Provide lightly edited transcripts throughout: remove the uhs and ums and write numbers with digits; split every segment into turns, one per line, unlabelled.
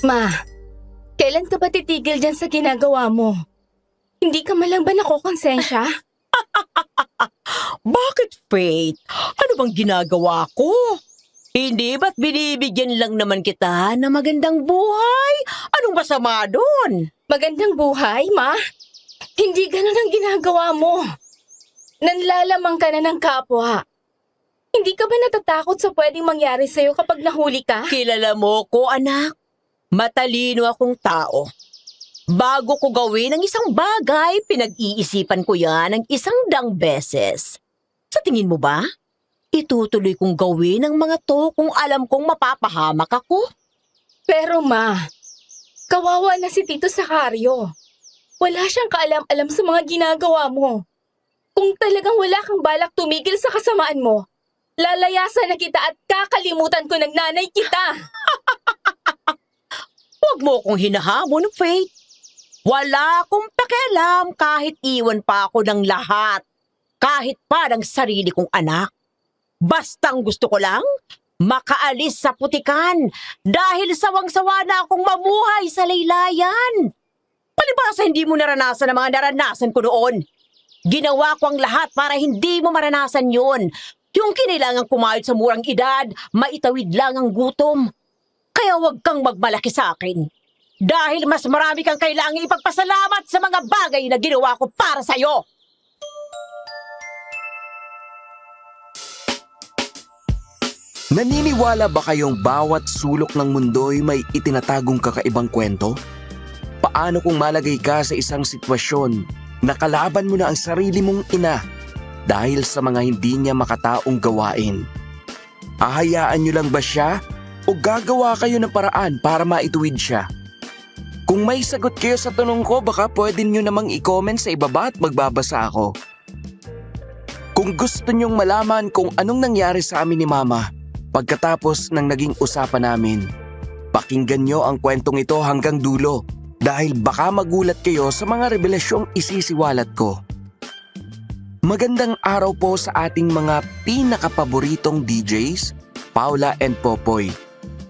Ma, kailan ka ba titigil dyan sa ginagawa mo? Hindi ka man lang ba nakokonsensya?
Bakit, Faith? Ano bang ginagawa ko? Hindi ba't binibigyan lang naman kita na magandang buhay? Anong masama doon?
Magandang buhay, Ma? Hindi ganun ang ginagawa mo. Nanlalamang ka na ng kapwa. Hindi ka ba natatakot sa pwedeng mangyari sa'yo kapag nahuli ka?
Kilala mo ko, anak. Matalino akong tao. Bago ko gawin ang isang bagay, pinag-iisipan ko yan ng 100 beses. Sa tingin mo ba, itutuloy kong gawin ang mga to kung alam kong mapapahamak ako?
Pero Ma, kawawa na si Tito Sacario. Wala siyang kaalam-alam sa mga ginagawa mo. Kung talagang wala kang balak tumigil sa kasamaan mo, lalayasan na kita at kakalimutan ko ng nanay kita.
Huwag mo akong hinahamon, Faith. Wala akong pakialam kahit iwan pa ako ng lahat. Kahit pa ng sarili kong anak. Bastang gusto ko lang, makaalis sa putikan dahil sawang-sawa na akong mamuhay sa laylayan. Palibhasa hindi mo naranasan ang mga naranasan ko noon. Ginawa ko ang lahat para hindi mo maranasan yun. Yung kinailangang kumayod sa murang edad, maitawid lang ang gutom. Kaya huwag kang magmalaki sa akin. Dahil mas marami kang kailangang ipagpasalamat sa mga bagay na ginawa ko para sa'yo.
Naniniwala ba kayong bawat sulok ng mundo'y may itinatagong kakaibang kwento? Paano kung malagay ka sa isang sitwasyon na kalaban mo na ang sarili mong ina dahil sa mga hindi niya makataong gawain? Hahayaan niyo lang ba siya o gagawa kayo ng paraan para maituwid siya? Kung may sagot kayo sa tanong ko, baka pwede niyo namang i-comment sa ibaba at magbabasa ako. Kung gusto niyong malaman kung anong nangyari sa amin ni Mama pagkatapos ng naging usapan namin, pakinggan niyo ang kwentong ito hanggang dulo dahil baka magulat kayo sa mga revelasyong isisiwalat ko. Magandang araw po sa ating mga pinakapaboritong DJs, Paula and Popoy.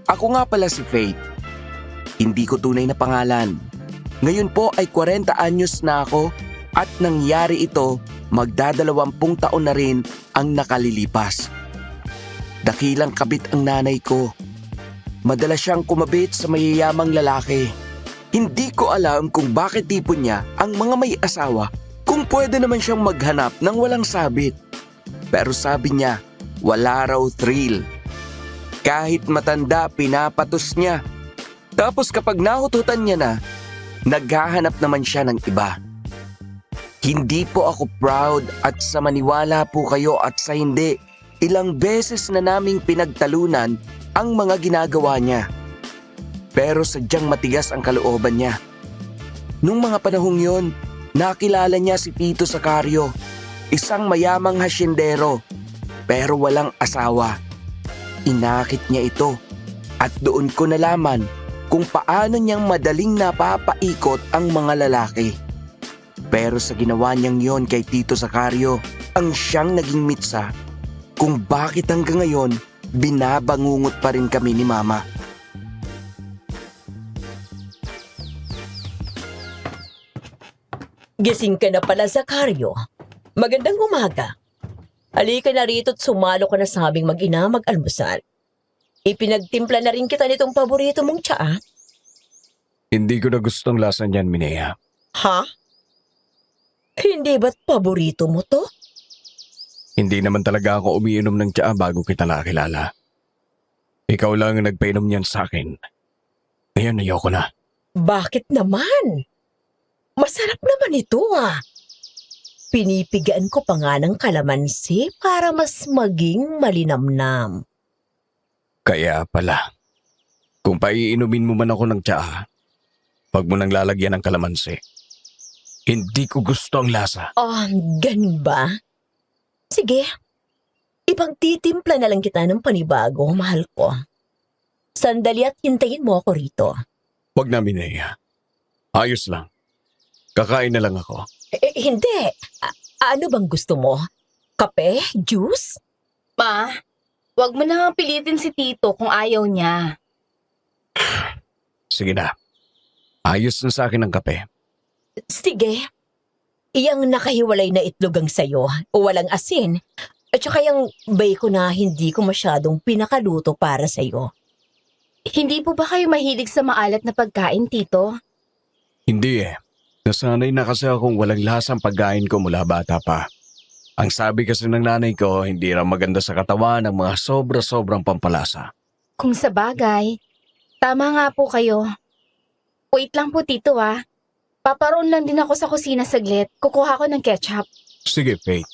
Ako nga pala si Faith. Hindi ko tunay na pangalan. Ngayon po ay 40 anyos na ako at nangyari ito, magdadalawampung taon na rin ang nakalilipas. Dakilang kabit ang nanay ko. Madalas siyang kumabit sa mayayamang lalaki. Hindi ko alam kung bakit tipo niya ang mga may asawa kung pwede naman siyang maghanap ng walang sabit. Pero sabi niya, wala raw thrill. Kahit matanda, pinapatos niya. Tapos kapag nahututan niya na, naghahanap naman siya ng iba. Hindi po ako proud at sa maniwala po kayo at sa hindi, ilang beses na naming pinagtalunan ang mga ginagawa niya. Pero sadyang matigas ang kalooban niya. Nung mga panahong yon, nakilala niya si Tito Sacario, isang mayamang hasyendero, pero walang asawa. Inakit niya ito at doon ko nalaman kung paano niyang madaling napapaikot ang mga lalaki. Pero sa ginawa niyang yon kay Tito Sacario, ang siyang naging mitsa kung bakit hanggang ngayon binabangungot pa rin kami ni Mama.
Gising ka na pala, Sacario. Magandang umaga. Halika na rito at sumalo ka na sa aming mag-ina mag-almusal. Ipinagtimpla na rin kita nitong paborito mong tsaa.
Hindi ko na gustong lasa niyan, Minea.
Ha? Hindi ba't paborito mo to?
Hindi naman talaga ako umiinom ng tsaa bago kita nakilala. Ikaw lang ang nagpainom niyan sa akin. Ngayon ayoko na.
Bakit naman? Masarap naman ito ah. Pinipigaan ko pa nga ng kalamansi para mas maging malinamnam.
Kaya pala, kung paiinumin mo man ako ng tsaa, wag mo nang lalagyan ng kalamansi. Hindi ko gusto ang lasa.
Oh, ganun ba? Sige, ipagtitimpla na lang kita ng panibago, mahal ko. Sandali at hintayin mo ako rito.
Wag na, Minea. Ayos lang. Kakain na lang ako.
Hindi. Ano bang gusto mo? Kape? Juice?
Ma, wag mo na nga pilitin si Tito kung ayaw niya.
Sige na. Ayos na sa akin ang kape.
Sige. Iyang nakahiwalay na itlog ang sayo o walang asin. At saka yung bacon na hindi ko masyadong pinakaluto para sayo.
Hindi po ba kayo mahilig sa maalat na pagkain, Tito?
Hindi eh. Nasanay na kasi akong walang lasang pagkain ko mula bata pa. Ang sabi kasi ng nanay ko, hindi raw maganda sa katawan ang mga sobra-sobrang pampalasa.
Kung sa bagay, tama nga po kayo. Wait lang po, Tito Paparoon lang din ako sa kusina saglit. Kukuha ko ng ketchup.
Sige, Faith.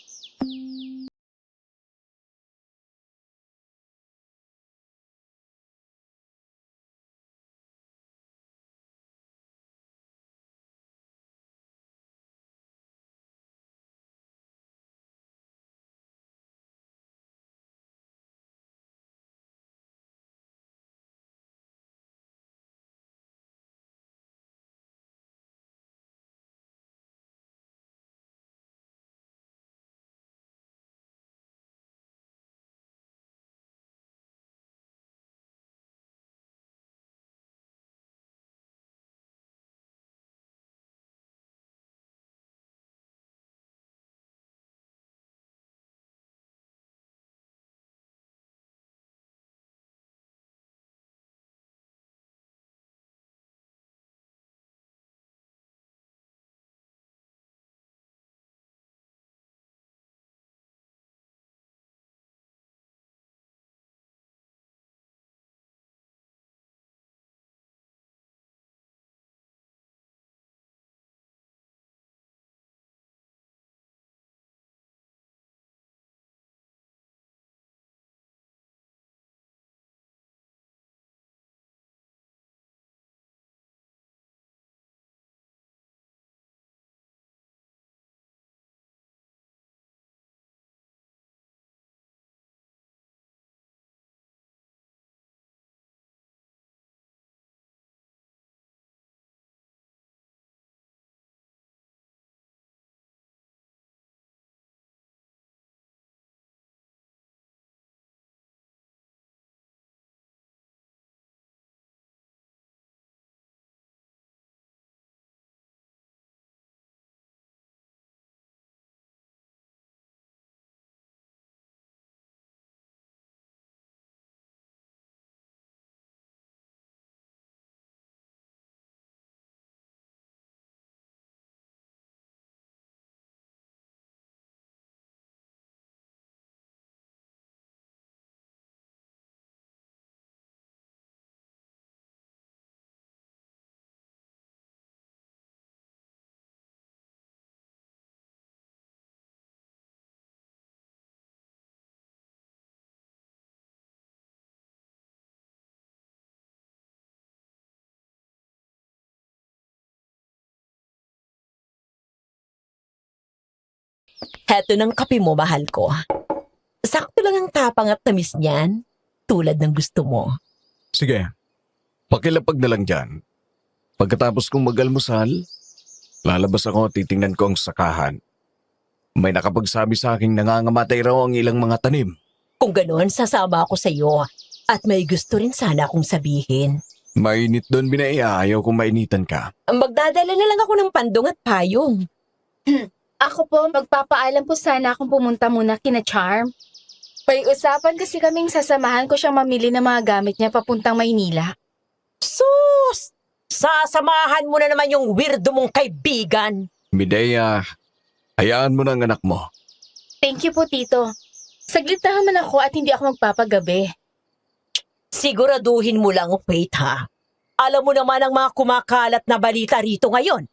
Heto ng kape mo, mahal ko. Sakto lang ang tapang at tamis niyan. Tulad ng gusto mo.
Sige. Pakilapag na lang dyan. Pagkatapos kong magalmusal, lalabas ako at titingnan ko ang sakahan. May nakapagsabi sa aking nangangamatay raw ang ilang mga tanim.
Kung ganoon, sasama ako sa iyo. At may gusto rin sana akong sabihin.
Mainit doon, Binay. Ayaw kung mainitan ka.
Magdadala na lang ako ng pandong at payong.
Ako po, magpapaalam po sana akong pumunta muna kina Charm. May usapan kasi kaming sasamahan ko siyang mamili ng mga gamit niya papuntang Maynila.
Sus! Sasamahan mo na naman yung weirdo mong kaibigan.
Midea, hayaan mo na ang anak mo.
Thank you po, Tito. Saglit na naman ako at hindi ako magpapagabi.
Siguraduhin mo lang, Faith, ha? Alam mo naman ang mga kumakalat na balita rito ngayon.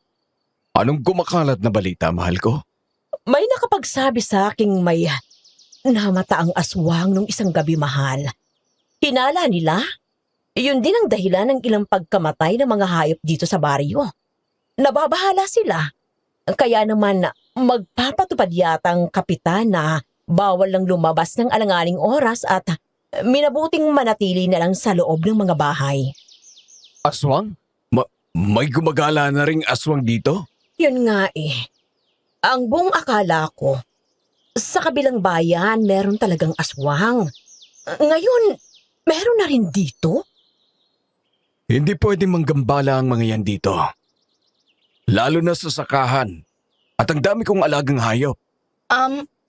Anong kumakalat na balita, mahal ko?
May nakapagsabi sa aking may namata ang aswang nung isang gabi, mahal. Hinala nila. Yun din ang dahilan ng ilang pagkamatay ng mga hayop dito sa baryo. Nababahala sila. Kaya naman magpapatupad yata ang kapitan na bawal lang lumabas ng alanganing oras at minabuting manatili na lang sa loob ng mga bahay.
Aswang? May gumagala na ring aswang dito?
Yun nga eh. Ang buong akala ko, sa kabilang bayan meron talagang aswang. Ngayon, meron na rin dito?
Hindi pwedeng manggambala ang mga yan dito. Lalo na sa sakahan. At ang dami kong alagang hayop.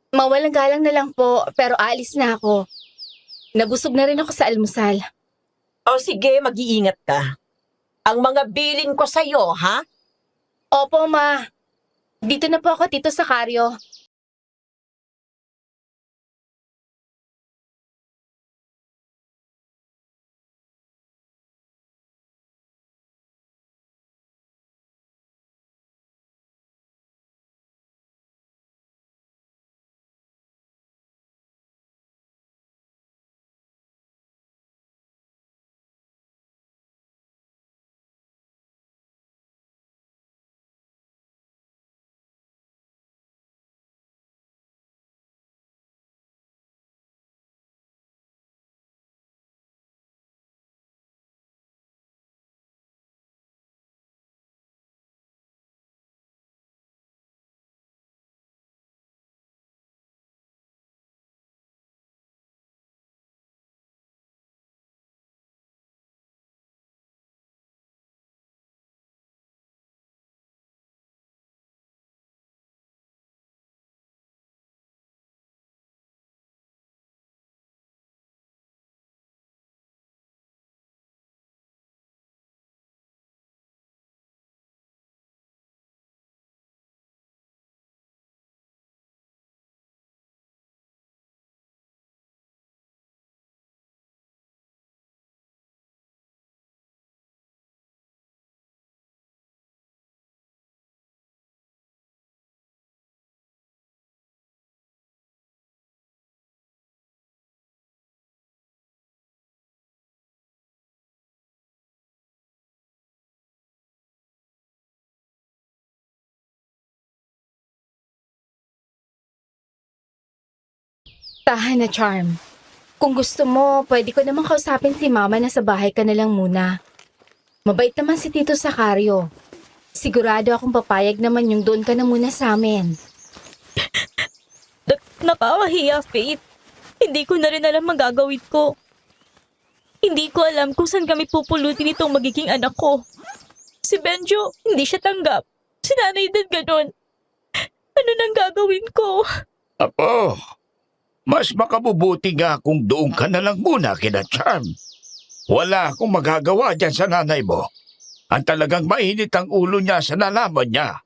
Mawalang galang na lang po, pero aalis na ako. Nabusog na rin ako sa almusal.
O sige, mag-iingat ka. Ang mga bilin ko sa'yo, ha?
Opo, ma. Dito na po ako, Tito Sakario. Tahan na, Charm. Kung gusto mo, pwede ko namang kausapin si Mama na sa bahay ka na lang muna. Mabait naman si Tito Sakario. Sigurado akong papayag naman yung doon ka na muna sa amin.
Nakakahiya, Faith. Hindi ko na rin alam magagawin ko. Hindi ko alam kung saan kami pupulutin itong magiging anak ko. Si Benjo, hindi siya tanggap. Si nanay din ganun. Ano nang gagawin ko?
Apo, mas makabubuti nga kung doon ka na lang muna kina Charm. Wala akong magagawa dyan sa nanay mo. Ang talagang mainit ang ulo niya sa nalaman niya.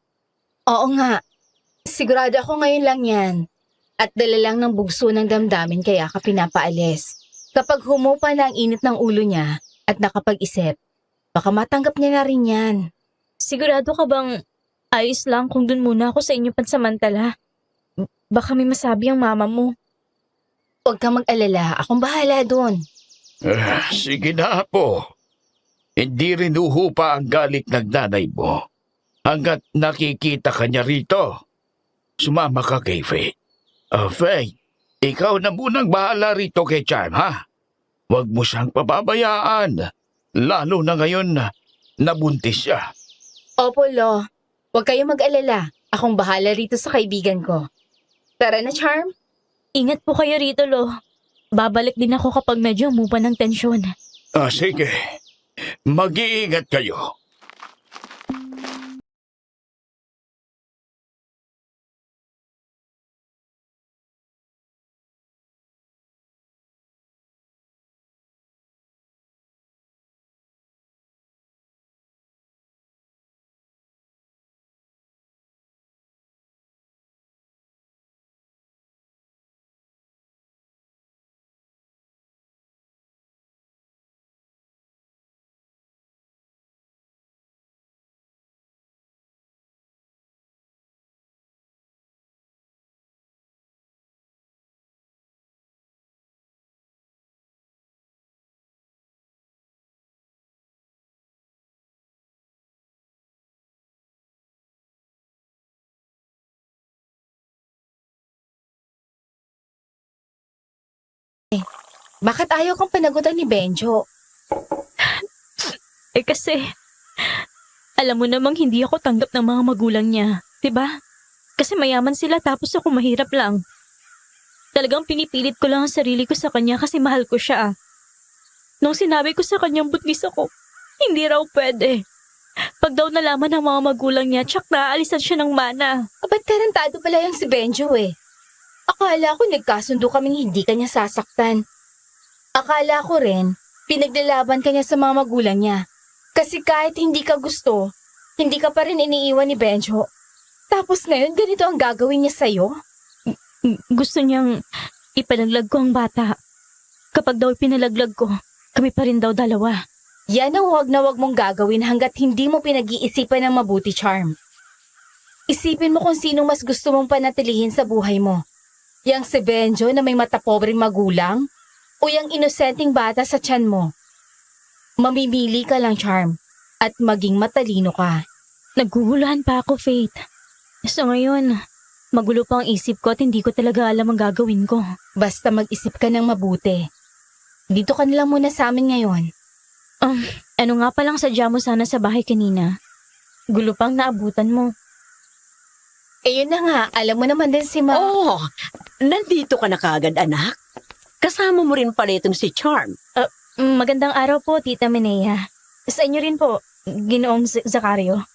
Oo nga. Sigurado ako ngayon lang yan. At dala lang ng bugso ng damdamin kaya ka pinapaalis. Kapag humupa na ang init ng ulo niya at nakapag-isip, baka matanggap niya na rin yan.
Sigurado ka bang ayos lang kung dun muna ako sa inyo pansamantala? Baka may masabi ang mama mo.
Huwag kang mag-alala, akong bahala doon.
Sige na po. Hindi rin uhupa ang galit ng nanay mo. Hanggat nakikita ka niya rito, sumama ka kay Faye. Faye, ikaw na munang bahala rito kay Charm, ha? Huwag mo siyang pababayaan. Lalo na ngayon na nabuntis siya.
Opo, Lo. Huwag kayong mag-alala. Akong bahala rito sa kaibigan ko. Tara na, Charm.
Ingat po kayo rito, Lo. Babalik din ako kapag medyo umupa ng tensyon.
Sige. Mag-iingat kayo.
Bakit ayaw kang panagutan ni Benjo?
Kasi, alam mo namang hindi ako tanggap ng mga magulang niya, 'di ba? Kasi mayaman sila tapos ako mahirap lang. Talagang pinipilit ko lang ang sarili ko sa kanya kasi mahal ko siya. Nung sinabi ko sa kanyang buntis ako, Hindi raw pwede. Pag daw nalaman ng mga magulang niya, tsak naaalisan siya ng mana.
Ba't tarantado pala yung si Benjo eh? Akala ko nagkasundo kaming hindi kanya sasaktan. Akala ko rin, pinaglalaban kanya sa mga magulang niya. Kasi kahit hindi ka gusto, hindi ka pa rin iniiwan ni Benjo. Tapos ngayon, ganito ang gagawin niya sa'yo?
Gusto niyang ipalaglag ko ang bata. Kapag daw pinalaglag ko, kami pa rin daw dalawa.
Yan ang huwag na huwag mong gagawin hanggat hindi mo pinag-iisipan ng mabuti, Charm. Isipin mo kung sinong mas gusto mong panatilihin sa buhay mo. Yang si Benjo na may matapobreng magulang o yang inosenteng bata sa tiyan mo. Mamimili ka lang, Charm, at maging matalino ka.
Naguguluhan pa ako, Faith. So ngayon, magulo pa ang isip ko at hindi ko talaga alam ang gagawin ko.
Basta mag-isip ka ng mabuti. Dito ka na lang muna sa amin ngayon.
Ano nga palang sadya mo sana sa bahay kanina? Gulo pang naabutan mo.
Eh yun na nga, alam mo naman din si Ma.
Oh, nandito ka na kaagad, anak. Kasama mo rin pala itong si Charm.
Magandang araw po, Tita Menea. Sa inyo rin po, Ginoong Zacario.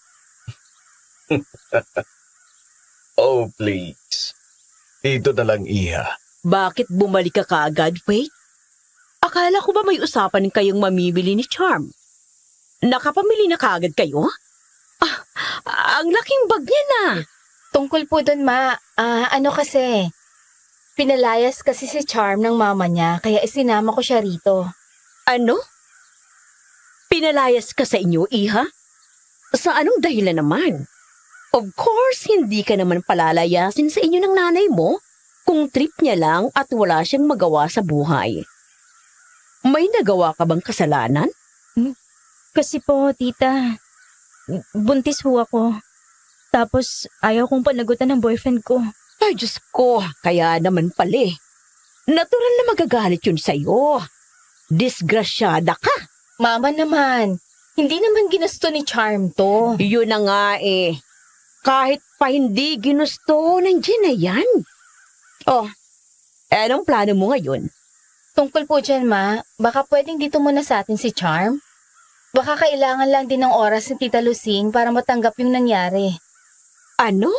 Oh, please. Dito na lang, Iha.
Bakit bumalik ka kaagad, Faith? Akala ko ba may usapan kayong mamimili ni Charm? Nakapamili na kaagad kayo? Ang laking bag niya na.
Tungkol po doon, Ma. Ano kasi, pinalayas kasi si Charm ng mama niya, kaya isinama ko siya rito.
Ano? Pinalayas ka sa inyo, Iha? Sa anong dahilan naman? Of course, hindi ka naman palalayasin sa inyo ng nanay mo kung trip niya lang at wala siyang magawa sa buhay. May nagawa ka bang kasalanan?
Kasi po, Tita, buntis ho ako. Tapos ayaw kong panagutan ng boyfriend ko.
Ay, Diyos ko, kaya naman pala. Natural na magagalit yun sa'yo. Disgrasyada ka.
Mama naman, hindi naman ginusto ni Charm to.
Yun na nga eh. Kahit pa hindi ginusto, nandiyan na yan. Oh, anong plano mo ngayon?
Tungkol po dyan, Ma, baka pwedeng dito muna sa atin si Charm? Baka kailangan lang din ng oras ni Tita Lucing para matanggap yung nangyari.
Ano?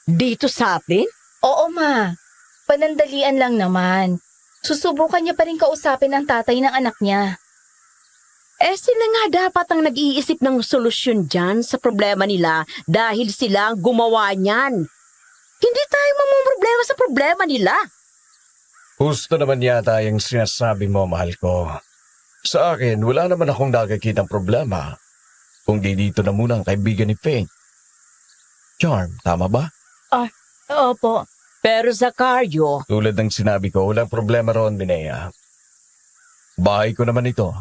Dito sa atin?
Oo, Ma. Panandalian lang naman. Susubukan niya pa rin kausapin ang tatay ng anak niya.
Sila nga dapat ang nag-iisip ng solusyon dyan sa problema nila dahil sila ang gumawa niyan. Hindi tayo mamumroblema sa problema nila.
Gusto naman yata yung sinasabi mo, mahal ko. Sa akin, wala naman akong nakikitang problema. Kung di dito na muna ang kaibigan ni Faith. Charm, tama ba?
Opo.
Pero Zacario,
Tulad ng sinabi ko, walang problema roon, Minea. Bahay ko naman ito.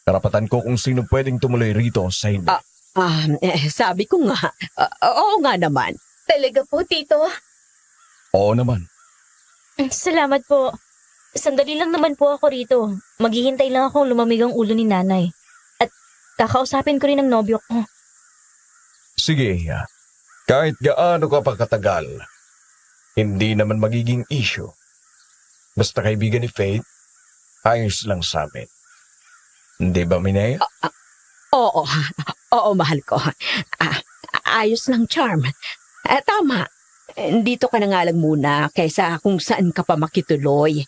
Karapatan ko kung sino pwedeng tumuloy rito sa hindi.
sabi ko nga, oo nga naman.
Talaga po, Tito?
Oo naman.
Salamat po. Sandali lang naman po ako rito. Maghihintay lang akong lumamig ang ulo ni nanay. At kakausapin ko rin ang nobyo ko.
Sige, Iha. Kahit gaano ka pa katagal, hindi naman magiging issue. Basta kaibigan ni Faith, ayos lang sa amin. Hindi ba, Minea?
Oo, mahal ko. Ayos lang, Charm. Tama. Dito ka na nga lang muna kaysa kung saan ka pa makituloy.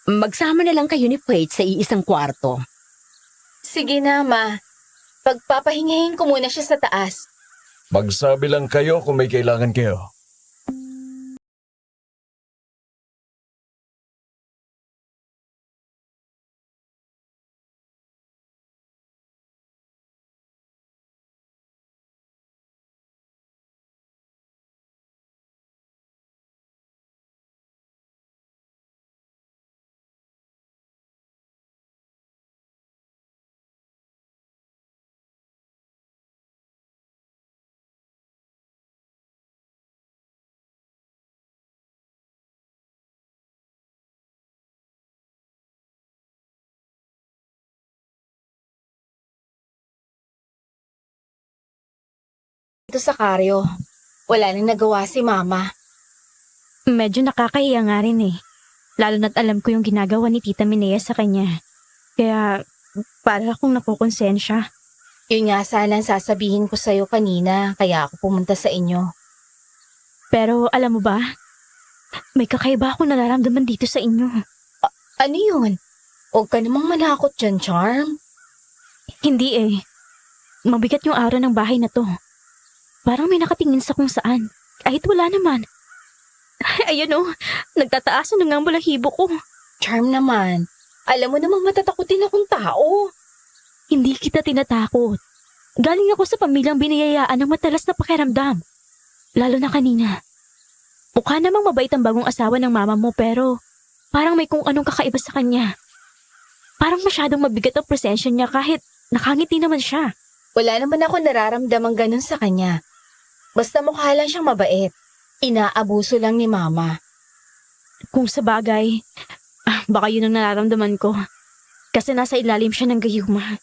Magsama na lang kayo ni Faith sa iisang kwarto.
Sige na, Ma. Pagpapahingahin ko muna siya sa taas.
Magsabi lang kayo kung may kailangan kayo.
Ito sa Karyo. Wala nang nagawa si Mama.
Medyo nakakahiya nga rin eh. Lalo na't alam ko yung ginagawa ni Tita Minea sa kanya. Kaya para akong nakukonsensya.
Yun nga sana ang sasabihin ko sa'yo kanina, kaya ako pumunta sa inyo.
Pero alam mo ba, may kakaiba akong nararamdaman dito sa inyo.
Ano yun? Huwag ka namang manakot dyan, Charm.
Hindi eh. Mabigat yung aura ng bahay na to. Parang may nakatingin sa kung saan. Kahit wala naman. Ayun oh, nagtataasan na nga ang balahibo ko.
Charm naman. Alam mo namang matatakotin akong tao.
Hindi kita tinatakot. Galing ako sa pamilyang biniyayaan ng matalas na pakiramdam. Lalo na kanina. Mukha namang mabait ang bagong asawa ng mama mo pero parang may kung anong kakaiba sa kanya. Parang masyadong mabigat ang presensya niya kahit nakangiti naman siya.
Wala naman ako nararamdamang ganun sa kanya. Basta mukha lang siyang mabait. Inaabuso lang ni Mama.
Kung sa bagay, baka yun ang nararamdaman ko. Kasi nasa ilalim siya ng gayuma.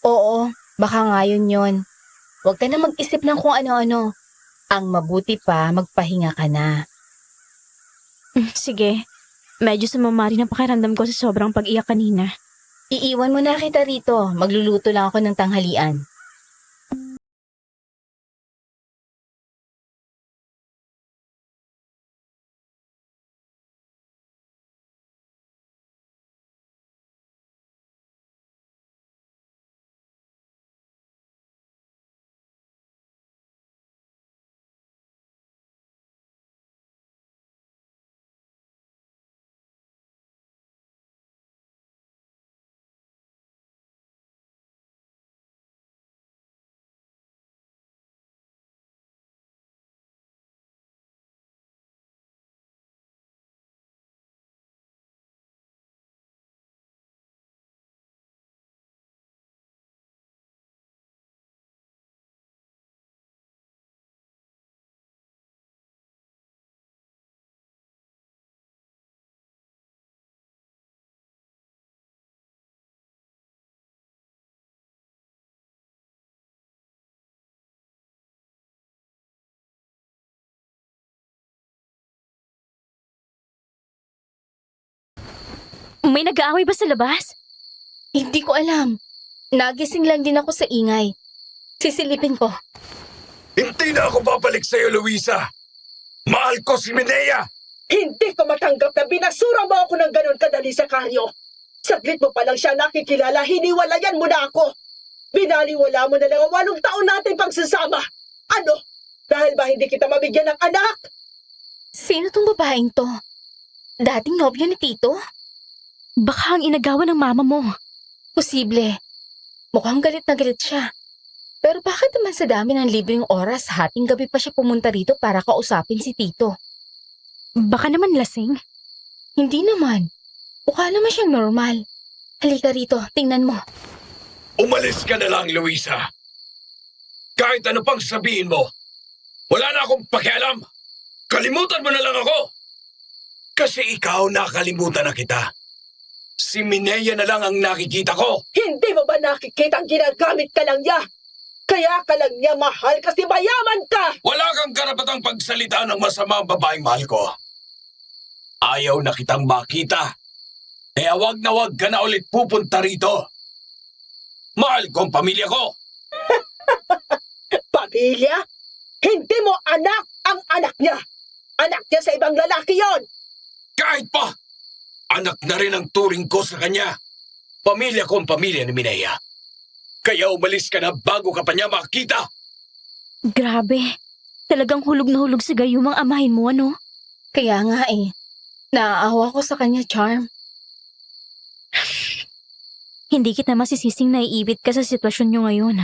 Oo, baka nga yun. Huwag ka na mag-isip ng kung ano-ano. Ang mabuti pa, magpahinga ka na.
Sige, medyo sumama rin ang pakiramdam ko sa sobrang pag-iyak kanina.
Iiwan mo na kita rito. Magluluto lang ako ng tanghalian.
May nag-aaway ba sa labas?
Hindi ko alam. Nagising lang din ako sa ingay. Sisilipin ko.
Hindi na ako babalik sa'yo, Luisa. Mahal ko si Minea.
Hindi ko matanggap na binasura mo ako ng ganun kadali sa karyo. Saglit mo pa lang siya nakikilala, hiniwalayan mo na ako. Binaliwala mo na lang ang 8 taon natin pagsasama. Ano? Dahil ba hindi kita mabigyan ng anak?
Sino tong babaeng to? Dating nobyo ni Tito?
Baka ang inagawa ng mama mo.
Posible. Mukhang galit na galit siya. Pero bakit naman sa dami ng libreng oras, hating gabi pa siya pumunta rito para kausapin si Tito?
Baka naman lasing.
Hindi naman. Mukha naman siyang normal. Halika rito, tingnan mo.
Umalis ka na lang, Luisa. Kahit ano pang sabihin mo, wala na akong pakialam. Kalimutan mo na lang ako. Kasi ikaw nakalimutan na kita. Si Minea na lang ang nakikita ko. Hindi mo ba nakikita ang ginagamit ka lang niya? Kaya ka lang niya mahal kasi mayaman ka! Wala kang karapatang pagsalita ng masama ang babaeng mahal ko. Ayaw na kitang makita. Kaya wag ka na ulit pupunta rito. Mahal ko ang pamilya ko. Pamilya? Hindi mo anak ang anak niya. Anak niya sa ibang lalaki yon. Kahit pa, anak na rin ang turing ko sa kanya. Pamilya ko ang pamilya ni Minea. Kaya umalis ka na bago ka pa niya makita.
Grabe. Talagang hulog na hulog sa gayumang amahin mo, ano?
Kaya nga eh. Naaawa ko sa kanya, Charm.
Hindi kita masisising naiibit ka sa sitwasyon nyo ngayon.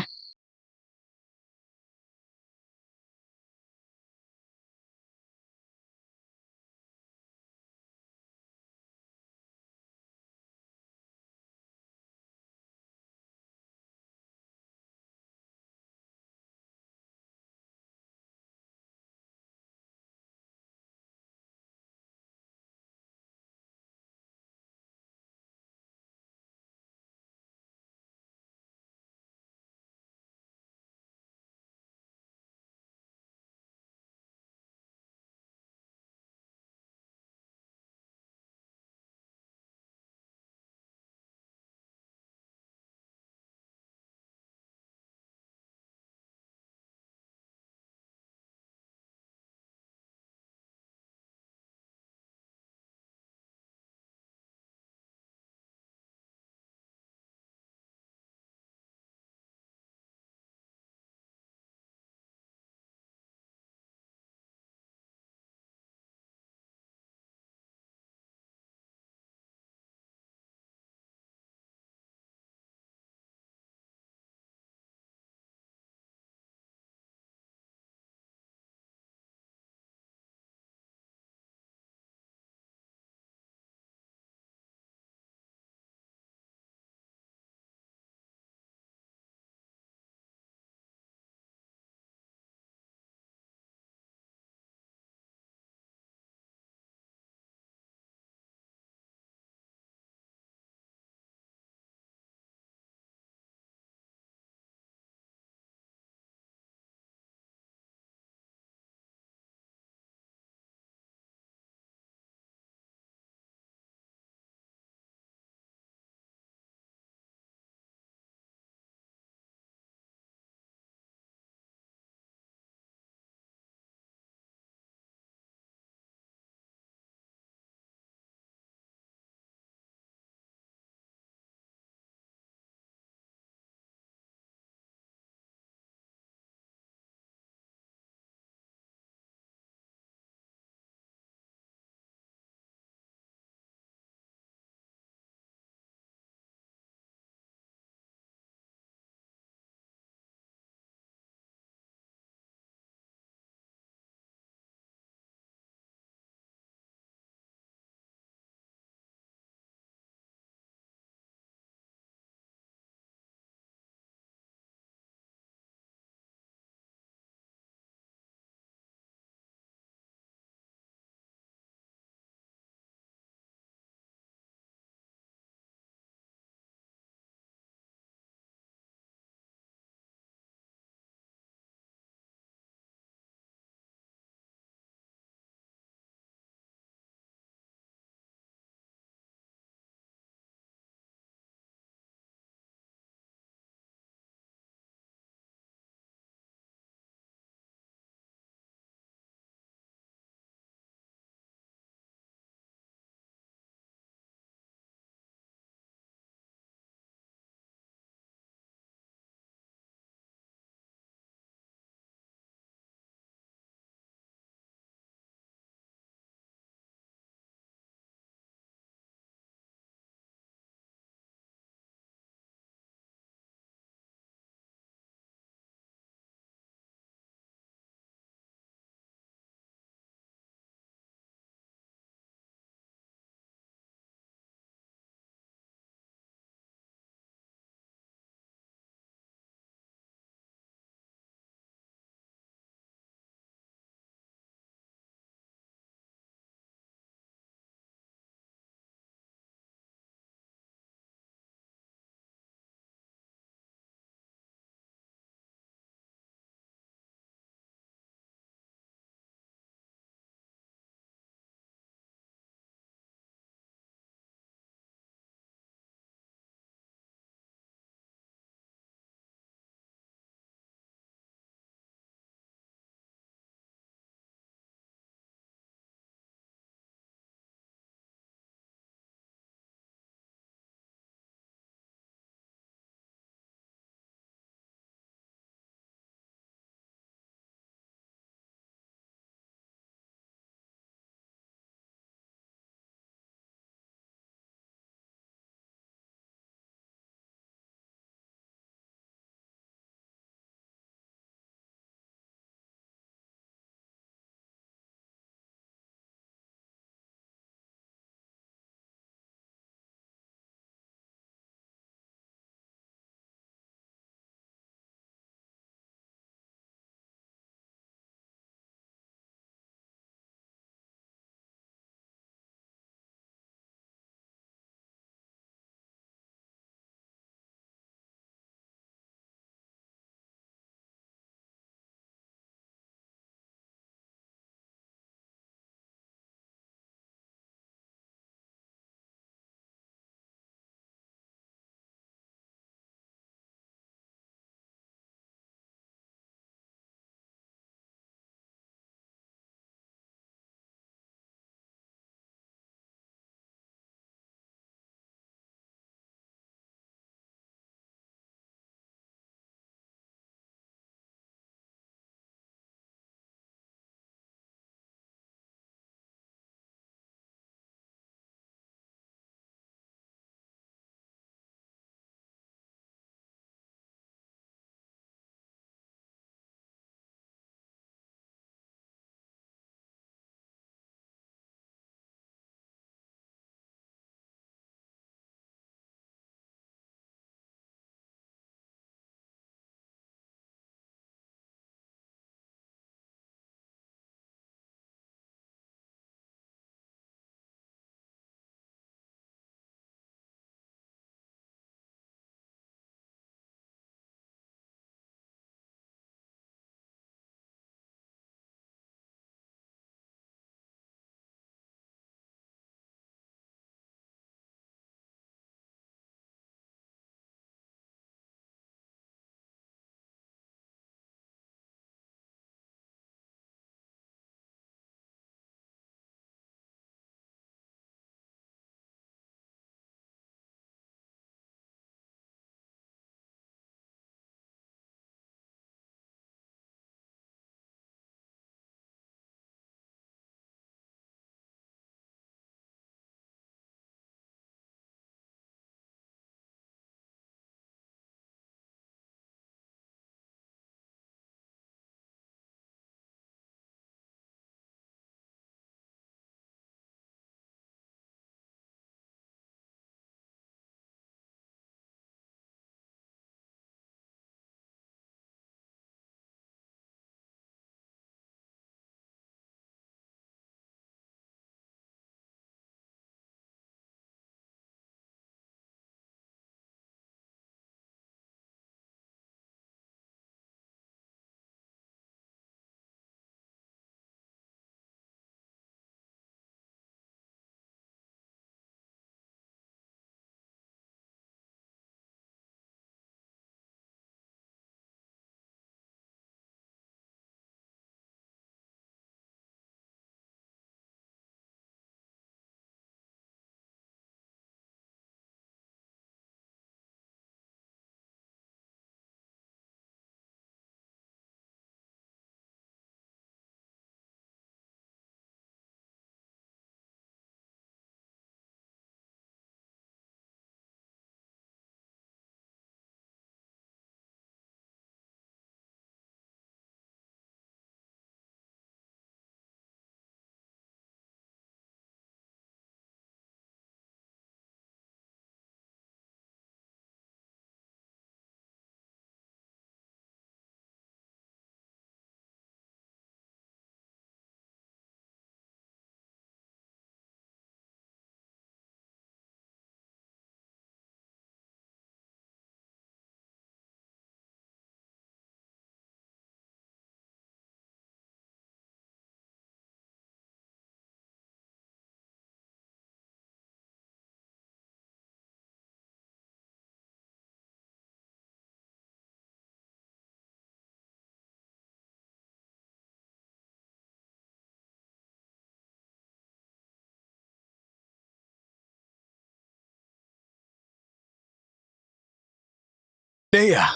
Minea,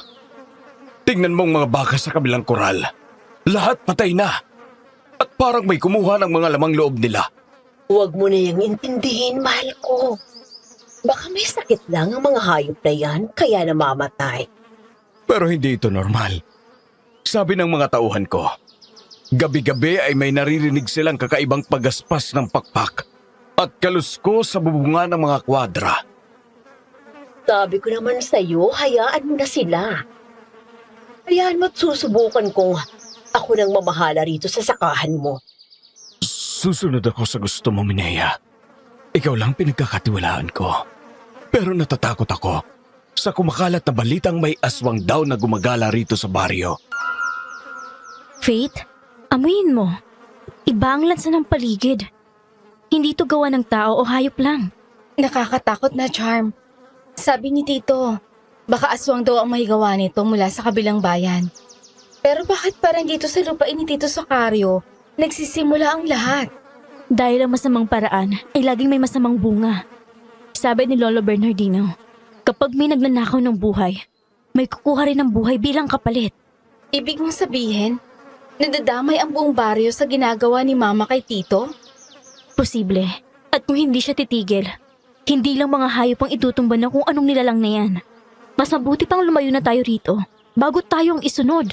tingnan mo ang mga baka sa kabilang koral. Lahat patay na. At parang may kumuha ng mga lamang loob nila.
Huwag mo na yung intindihin, mahal ko. Baka may sakit lang ang mga hayop na yan, kaya namamatay.
Pero hindi ito normal. Sabi ng mga tauhan ko, gabi-gabi ay may naririnig silang kakaibang pagaspas ng pakpak at kalusko sa bubunga ng mga kwadra.
Sabi ko naman sa'yo, hayaan mo na sila. Hayaan mo't susubukan kong ako nang mamahala rito sa sakahan mo.
Susunod ako sa gusto mo, Minea. Ikaw lang pinagkakatiwalaan ko. Pero natatakot ako sa kumakalat na balitang may aswang daw na gumagala rito sa baryo.
Faith, amuyin mo. Iba ang lansa ng paligid. Hindi to gawa ng tao o hayop lang.
Nakakatakot na, Charm. Sabi ni Tito, baka aswang daw ang may gawa nito mula sa kabilang bayan. Pero bakit parang dito sa lupain ni Tito Sacario, nagsisimula ang lahat?
Dahil ang masamang paraan ay laging may masamang bunga. Sabi ni Lolo Bernardino, kapag may nagnanakaw ng buhay, may kukuha rin ng buhay bilang kapalit.
Ibig mong sabihin, nadadamay ang buong baryo sa ginagawa ni Mama kay Tito?
Posible. At kung hindi siya titigil, hindi lang mga hayop ang itutumba na kung anong nilalang na yan. Mas mabuti pang lumayo na tayo rito bago tayo ang isunod.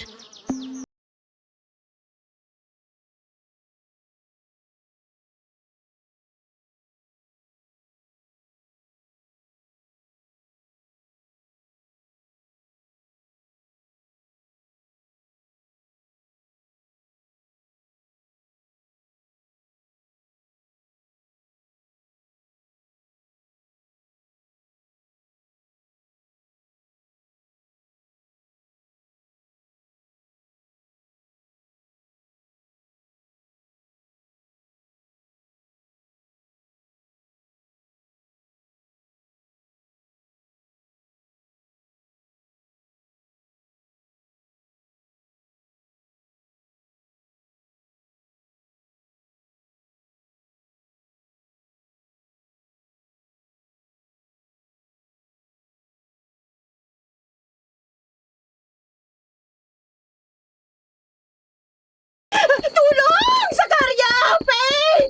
Sakarya! Faith!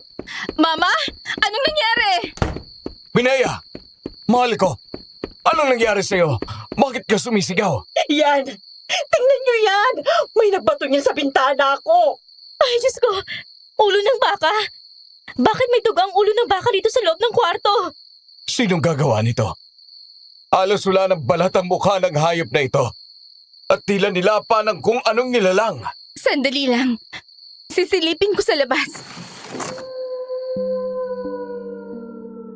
Mama, anong nangyari?
Minea! Mahal ko! Anong nangyari sa'yo? Bakit ka sumisigaw?
Yan! Tingnan niyo yan! May nagbato niya sa bintana ko!
Ay, Diyos ko! Ulo ng baka! Bakit may dugang ulo ng baka dito sa loob ng kwarto?
Sinong gagawa nito? Halos wala ng balat ang mukha ng hayop na ito. At tila nilapa ng kung anong nilalang.
Sandali lang. Sisilipin ko sa labas.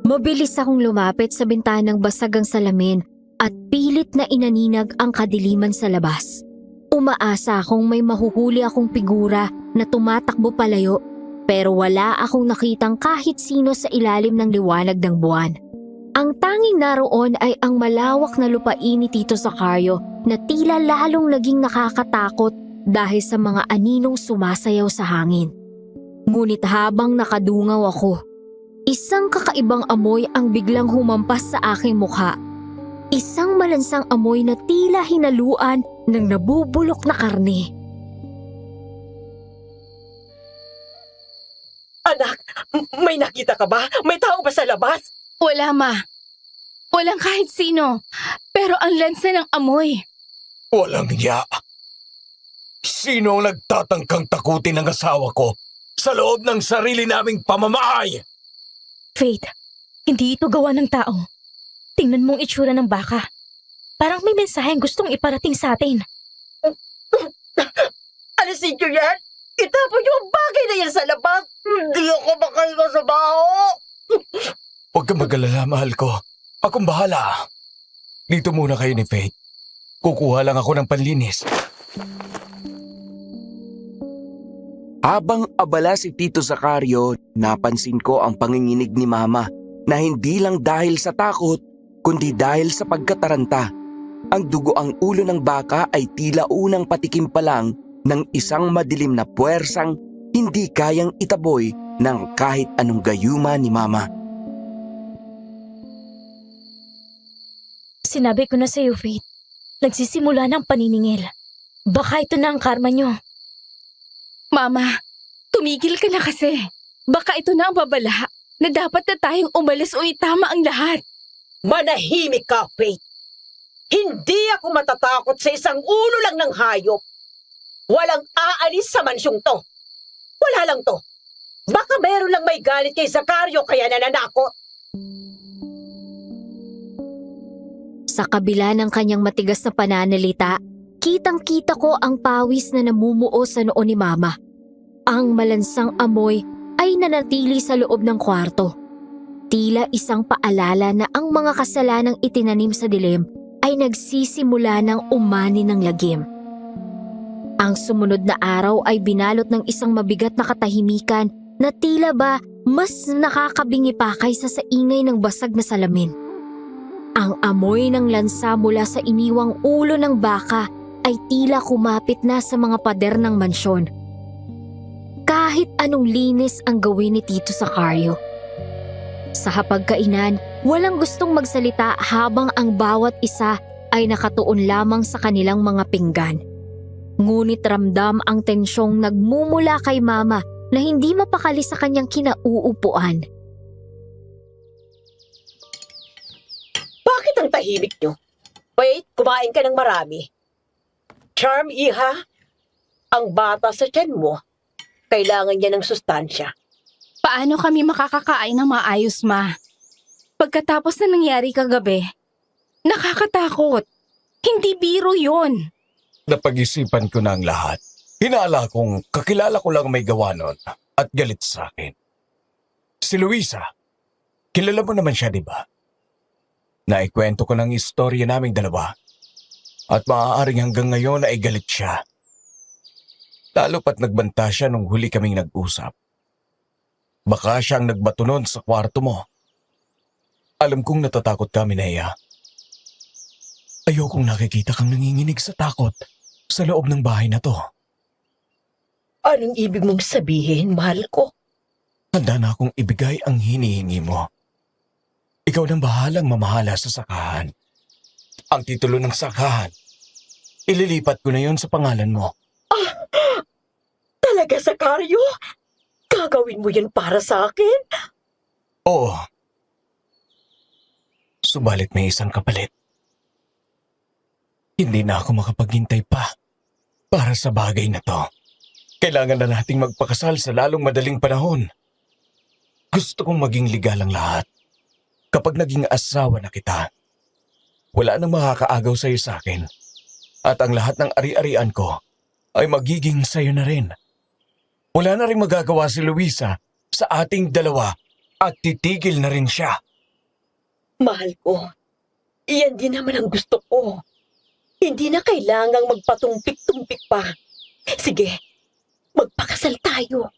Mabilis akong lumapit sa bintanang basagang salamin at pilit na inaninag ang kadiliman sa labas. Umaasa akong may mahuhuli akong figura na tumatakbo palayo pero wala akong nakitang kahit sino sa ilalim ng liwanag ng buwan. Ang tanging naroon ay ang malawak na lupain ni Tito Sacario na tila lalong naging nakakatakot dahil sa mga aninong sumasayaw sa hangin. Ngunit habang nakadungaw ako, isang kakaibang amoy ang biglang humampas sa aking mukha. Isang malansang amoy na tila hinaluan ng nabubulok na karne.
Anak, may nakita ka ba? May tao ba sa labas?
Wala, Ma. Walang kahit sino. Pero ang lansa ng amoy.
Walang niya. Sino ang nagtatangkang takutin ng asawa ko sa loob ng sarili naming pamamahay?
Faith, hindi ito gawa ng tao. Tingnan mong itsura ng baka. Parang may mensaheng gustong iparating sa atin.
Alisin niyo yan! Itapon niyo ang bagay na yan sa labas! Hindi ako makahinga sa baho!
Huwag kang mag-alala, mahal ko. Akong bahala. Dito muna kayo ni Faith. Kukuha lang ako ng panlinis.
Habang abala si Tito Sacario, napansin ko ang panginginig ni Mama na hindi lang dahil sa takot, kundi dahil sa pagkataranta. Ang dugo ang ulo ng baka ay tila unang patikim pa lang ng isang madilim na puwersang hindi kayang itaboy ng kahit anong gayuma ni Mama.
Sinabi ko na sa iyo, Faith. Nagsisimula ng paniningil. Baka ito na ang karma nyo.
Mama, tumigil ka na kasi. Baka ito na ang babala na dapat na tayong umalis o itama ang lahat.
Manahimik ka, Faith. Hindi ako matatakot sa isang ulo lang ng hayop. Walang aalis sa mansyong to. Wala lang to. Baka meron lang may galit kay Zacario kaya nananakot.
Sa kabila ng kanyang matigas na pananalita, kitang-kita ko ang pawis na namumuo sa noo ni Mama. Ang malansang amoy ay nanatili sa loob ng kwarto. Tila isang paalala na ang mga kasalanang itinanim sa dilim ay nagsisimula ng umani ng lagim. Ang sumunod na araw ay binalot ng isang mabigat na katahimikan na tila ba mas nakakabingi pa kaysa sa ingay ng basag na salamin. Ang amoy ng lansa mula sa iniwang ulo ng baka ay tila kumapit na sa mga pader ng mansyon. Kahit anong linis ang gawin ni Tito Zacario. Sa hapagkainan, walang gustong magsalita habang ang bawat isa ay nakatuon lamang sa kanilang mga pinggan. Ngunit ramdam ang tensyong nagmumula kay Mama na hindi mapakali sa kanyang kinauupuan.
Bakit ang tahimik nyo? Wait, kumain ka ng marami. Charm, iha, ang bata sa tiyan mo, kailangan niya ng sustansya.
Paano kami makakakain ng maayos, Ma? Pagkatapos na nangyari kagabi, nakakatakot. Hindi biro yon.
Napag-isipan ko na ang lahat. Hinala kong kakilala ko lang may gawa nun at galit sa akin. Si Luisa, kilala mo naman siya, di ba? Naikwento ko ng istorya naming dalawa at maaaring hanggang ngayon ay galit siya. Lalo pat nagbanta siya nung huli kaming nag-usap. Baka siyang nagbato nun sa kwarto mo. Alam kong natatakot ka, Minea. Ayokong nakikita kang nanginginig sa takot sa loob ng bahay na to.
Anong ibig mong sabihin, mahal ko?
Handa na akong ibigay ang hinihingi mo. Ikaw nang bahalang mamahala sa sakahan. Ang titulo ng sakahan, ililipat ko na yon sa pangalan mo.
Talaga, Zacario? Gagawin mo yan para sa akin?
Oo. Subalit may isang kapalit. Hindi na ako makapaghintay pa para sa bagay na to. Kailangan na nating magpakasal sa lalong madaling panahon. Gusto kong maging legal ang lahat. Kapag naging asawa na kita, wala nang makakaagaw sa'yo sa akin. At ang lahat ng ari-arian ko ay magiging sa'yo na rin. Wala na rin magagawa si Luisa sa ating dalawa at titigil na rin siya.
Mahal ko, iyan din naman ang gusto ko. Hindi na kailangang magpatumpik-tumpik pa. Sige, magpakasal tayo.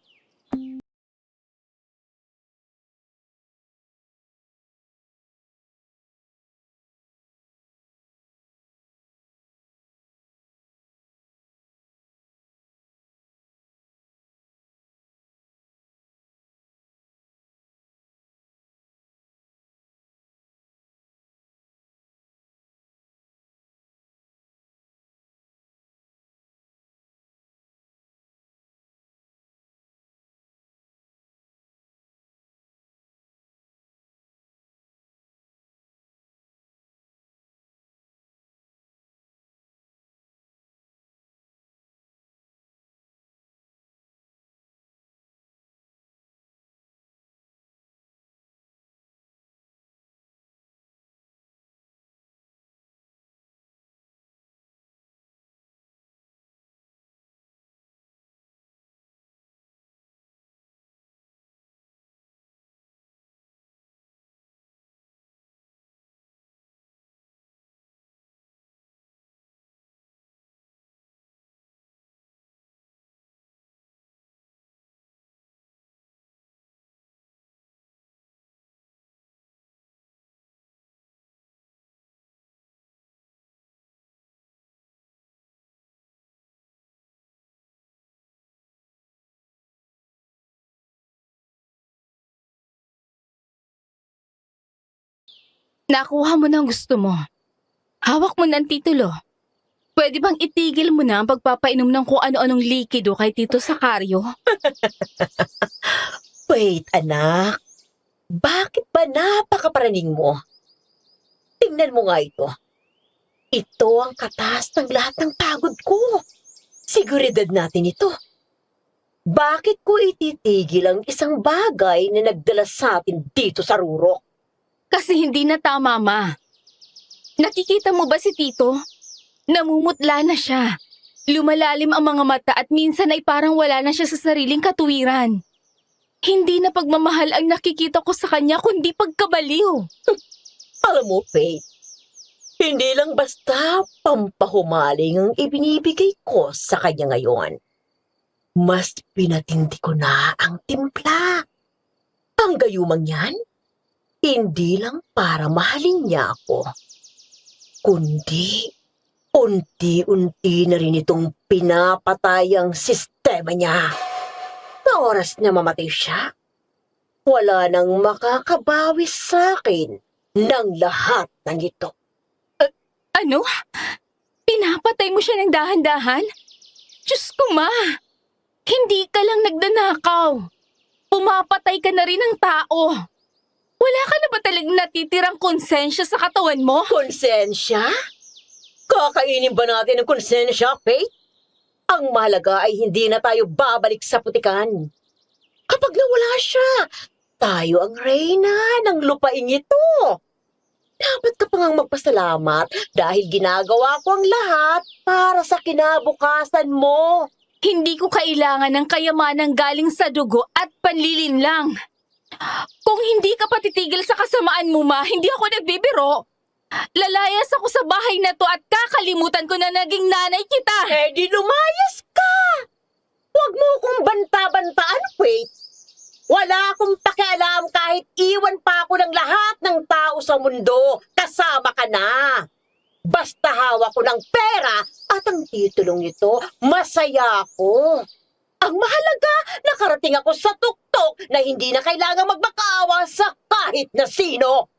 Nakuha mo na ang gusto mo. Hawak mo na ang titulo. Pwede bang itigil mo na ang pagpapainom ng kung ano-anong likido kay Tito Sakario?
Wait, anak. Bakit ba napakaparaning mo? Tingnan mo nga ito. Ito ang katas ng lahat ng pagod ko. Seguridad natin ito. Bakit ko ititigil ang isang bagay na nagdala sa atin dito sa rurok?
Kasi hindi na tama, Ma. Nakikita mo ba si Tito? Namumutla na siya. Lumalalim ang mga mata at minsan ay parang wala na siya sa sariling katuwiran. Hindi na pagmamahal ang nakikita ko sa kanya kundi pagkabaliw.
Alam mo, Faith, hindi lang basta pampahumaling ang ibinibigay ko sa kanya ngayon. Mas pinatindi ko na ang timpla. Ang gayumang yan, hindi lang para mahalin niya ako, kundi unti-unti na rin itong pinapatay ang sistema niya. Sa oras na mamatay siya, wala nang makakabawi sa akin ng lahat ng ito.
Ano? Pinapatay mo siya ng dahan-dahan? Diyos ko, Ma! Hindi ka lang nagdanakaw. Pumapatay ka na rin ng tao. Wala ka na ba talagang natitirang konsensya sa katawan mo?
Konsensya? Kakainin ba natin ang konsensya, Faith? Ang mahalaga ay hindi na tayo babalik sa putikan. Kapag nawala siya, tayo ang reyna ng lupaing ito. Dapat ka pa ngang magpasalamat dahil ginagawa ko ang lahat para sa kinabukasan mo.
Hindi ko kailangan ng kayamanang galing sa dugo at panlilinlang. Kung hindi ka patitigil sa kasamaan mo, Ma, hindi ako nagbibiro. Lalayas ako sa bahay na to at kakalimutan ko na naging nanay kita.
Eh di lumayas ka! Huwag mo kong banta-bantaan, Faith. Wala akong pakialam kahit iwan pa ako ng lahat ng tao sa mundo. Kasama ka na. Basta hawak ko ng pera at ang titulong nito, masaya ako. Ang mahalaga, nakarating ako sa tuktok na hindi na kailangang magmakaawa sa kahit na sino.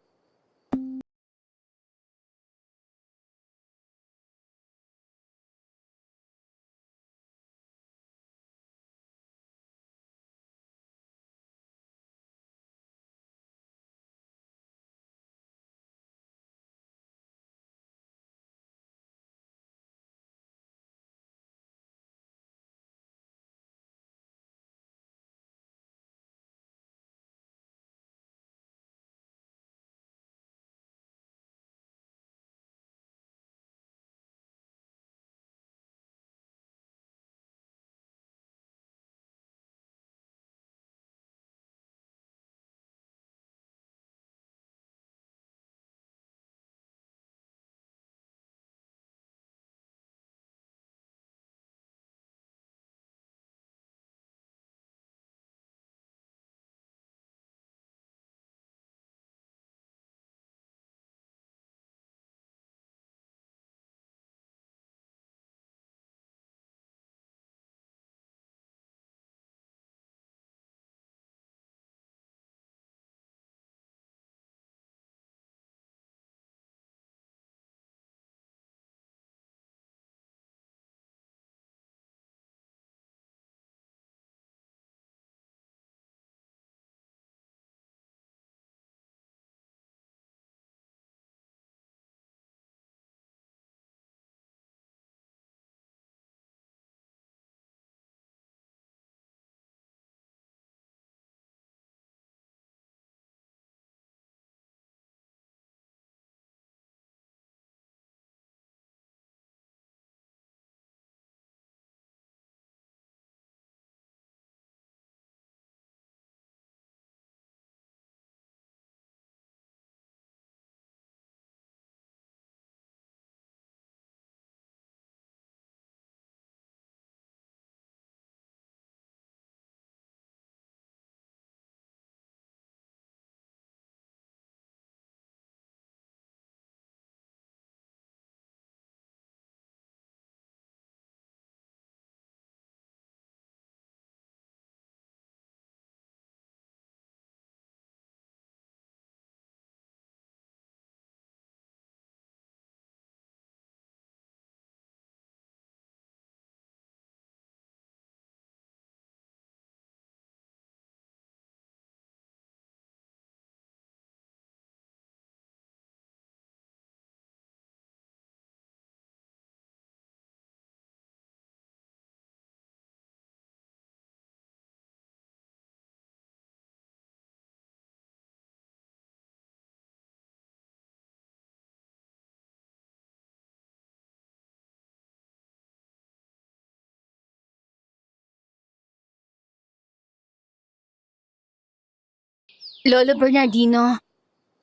Lolo Bernardino,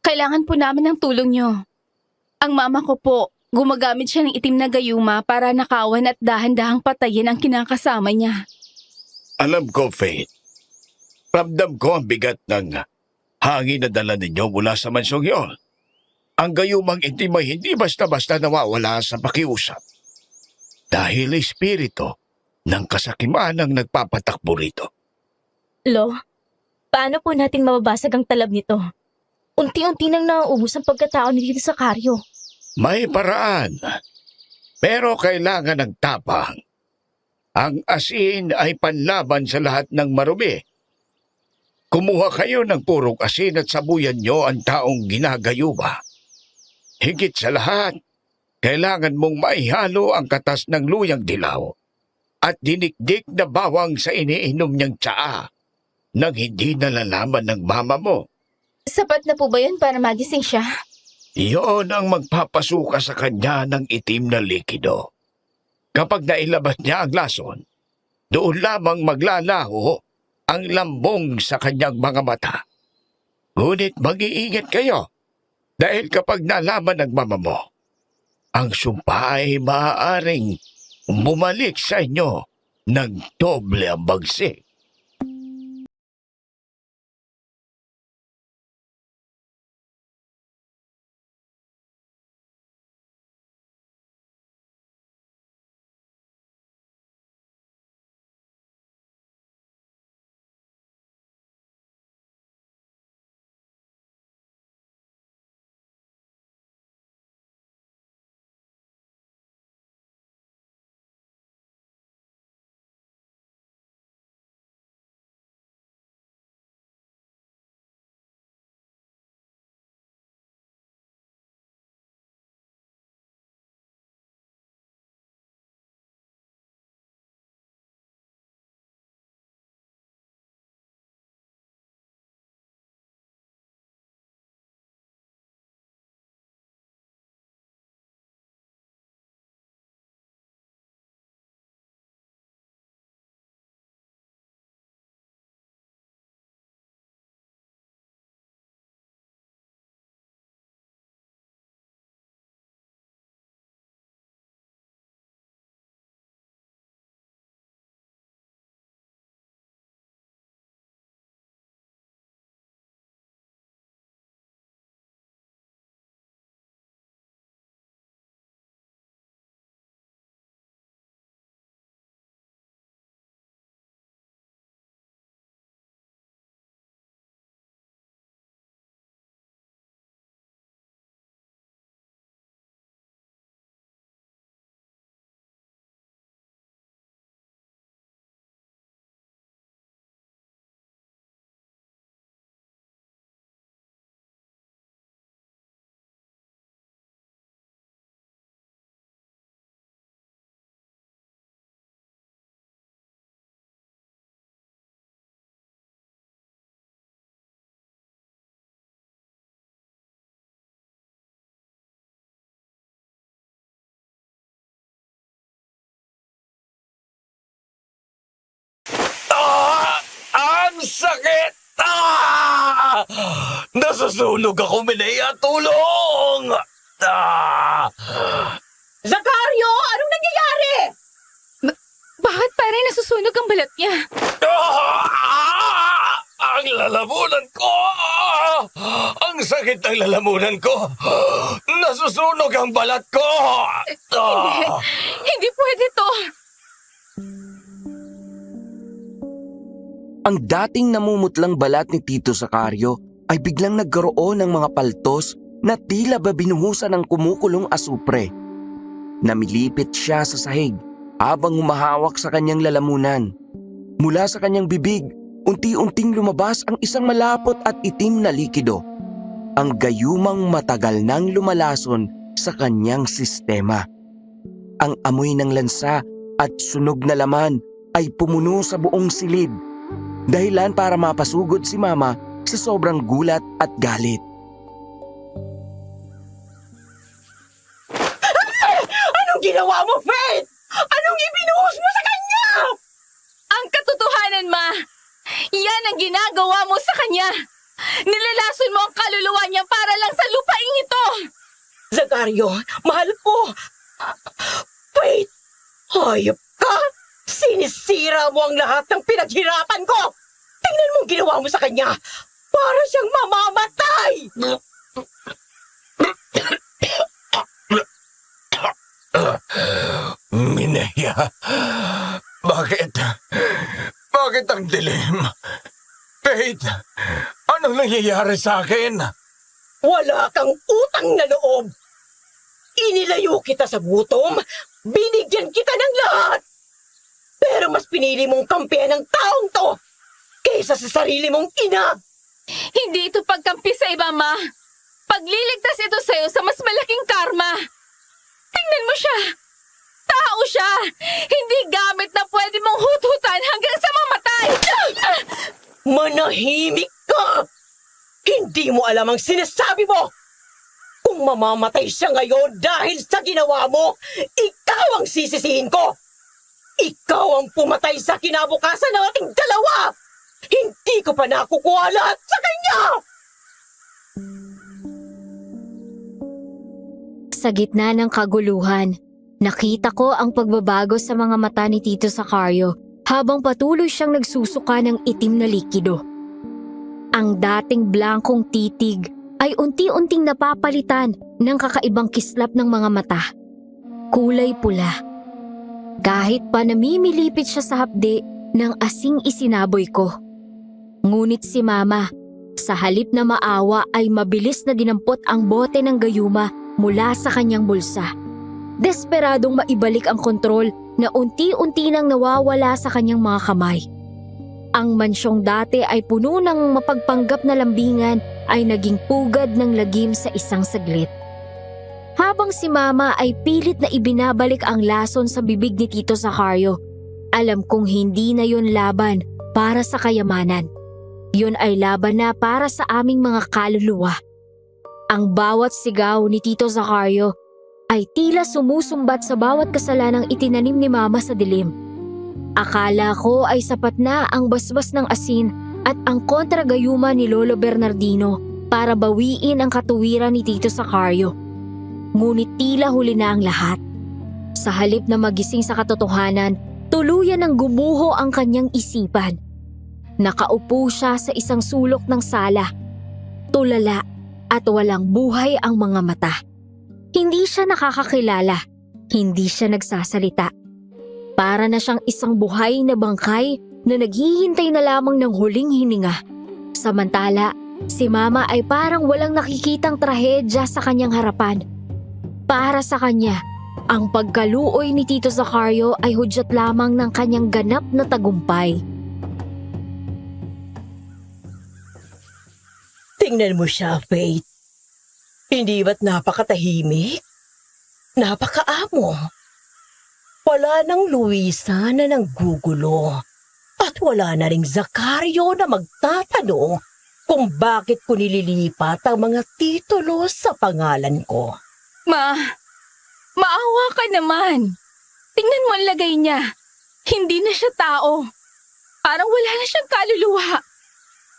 kailangan po namin ng tulong nyo. Ang mama ko po, gumagamit siya ng itim na gayuma para nakawan at dahan-dahang patayin ang kinakasama niya.
Alam ko, Faith. Ramdam ko ang bigat ng hangin na dala ninyo mula sa mansong iyon. Ang gayumang itim ay hindi basta-basta nawawala sa pakiusap. Dahil espiritu ng kasakiman ang nagpapatakbo rito.
Lo, paano po natin mababasag ang talab nito? Unti-unti nang nauubos ang pagkatao ni dito sa Karyo.
May paraan. Pero kailangan ng tapang. Ang asin ay panlaban sa lahat ng marumi. Kumuha kayo ng purong asin at sabuyan nyo ang taong ginagayuma. Higit sa lahat, kailangan mong maihalo ang katas ng luyang dilaw at dinikdik na bawang sa iniinom niyang tsaa nang hindi nalalaman ng mama mo.
Sapat na po ba yun para magising siya?
Iyon ang magpapasuka sa kanya ng itim na likido. Kapag nailabas niya ang lason, doon lamang maglalaho ang lambong sa kanyang mga mata. Ngunit mag-iingat kayo dahil kapag nalaman ng mama mo, ang sumpa ay maaaring bumalik sa inyo ng doble ang bagsik.
Ang sakit! Nasusunog ako, Minea! Tulong!
Zakario, anong nangyayari?
Bakit parang nasusunog ang balat niya?
Ang lalamunan ko! Ang sakit ng lalamunan ko! Nasusunog ang balat ko!
Hindi pwede to!
Ang dating namumutlang balat ni Tito Zacario ay biglang nagkaroon ng mga paltos na tila ba binuhusan ng kumukulong asupre. Namilipit siya sa sahig habang humahawak sa kanyang lalamunan. Mula sa kanyang bibig, unti-unting lumabas ang isang malapot at itim na likido. Ang gayumang matagal nang lumalason sa kanyang sistema. Ang amoy ng lansa at sunog na laman ay pumuno sa buong silid. Dahilan para mapasugod si Mama sa sobrang gulat at galit.
Anong ginawa mo, Faith? Anong ibinuhos mo sa kanya?
Ang katotohanan, Ma! Yan ang ginagawa mo sa kanya! Nilalason mo ang kaluluwa niya para lang sa lupaing ito!
Zakario, mahal ko! Wait! Hayop ka! Sinisira mo ang lahat ng pinaghirapan ko! Tingnan mo ang ginawa mo sa kanya! Para siyang mamamatay!
Mineya, bakit? Bakit ang dilim? Faith, anong nangyayari sa akin?
Wala kang utang na loob! Inilayo kita sa gutom, binigyan kita ng lahat! Pero mas pinili mong kampihan ng taong to kaysa sa sarili mong ina!
Hindi ito pagkampi sa iba, Ma. Pagliligtas ito sa'yo sa mas malaking karma. Tingnan mo siya. Tao siya. Hindi gamit na pwede mong hututan hanggang sa mamatay.
Manahimik ka! Hindi mo alam ang sinasabi mo! Kung mamamatay siya ngayon dahil sa ginawa mo, ikaw ang sisisihin ko! Ikaw ang pumatay sa kinabukasan ng ating dalawa! Hindi ko pa nakukuha lahat sa kanya!
Sa gitna ng kaguluhan, nakita ko ang pagbabago sa mga mata ni Tito Zacario habang patuloy siyang nagsusuka ng itim na likido. Ang dating blankong titig ay unti-unting napapalitan ng kakaibang kislap ng mga mata. Kulay pula. Kahit pa namimilipit siya sa hapde ng asing isinaboy ko. Ngunit si Mama, sa halip na maawa ay mabilis na dinampot ang bote ng gayuma mula sa kanyang bulsa. Desperadong maibalik ang kontrol na unti-unti nang nawawala sa kanyang mga kamay. Ang mansyong dati ay puno ng mapagpanggap na lambingan ay naging pugad ng lagim sa isang saglit. Habang si Mama ay pilit na ibinabalik ang lason sa bibig ni Tito Zacario, alam kong hindi na yon laban para sa kayamanan. Yun ay laban na para sa aming mga kaluluwa. Ang bawat sigaw ni Tito Zacario ay tila sumusumbat sa bawat kasalanang itinanim ni Mama sa dilim. Akala ko ay sapat na ang basbas ng asin at ang kontragayuma ni Lolo Bernardino para bawiin ang katuwiran ni Tito Zacario. Ngunit tila huli na ang lahat. Sa halip na magising sa katotohanan, tuluyan ng gumuho ang kanyang isipan. Nakaupo siya sa isang sulok ng sala. Tulala at walang buhay ang mga mata. Hindi siya nakakakilala. Hindi siya nagsasalita. Para na siyang isang buhay na bangkay na naghihintay na lamang ng huling hininga. Samantala, si Mama ay parang walang nakikitang trahedya sa kanyang harapan. Para sa kanya, ang pagkaluoy ni Tito Zacario ay hudyat lamang ng kanyang ganap na tagumpay.
Tingnan mo siya, Faith. Hindi ba't napakatahimik? Napakaamo. Wala nang Luisa na nanggugulo. At wala na ring Zacario na magtatanong kung bakit ko nililipat ang mga titulo sa pangalan ko.
Ma, maawa ka naman. Tingnan mo ang lagay niya. Hindi na siya tao. Parang wala na siyang kaluluwa.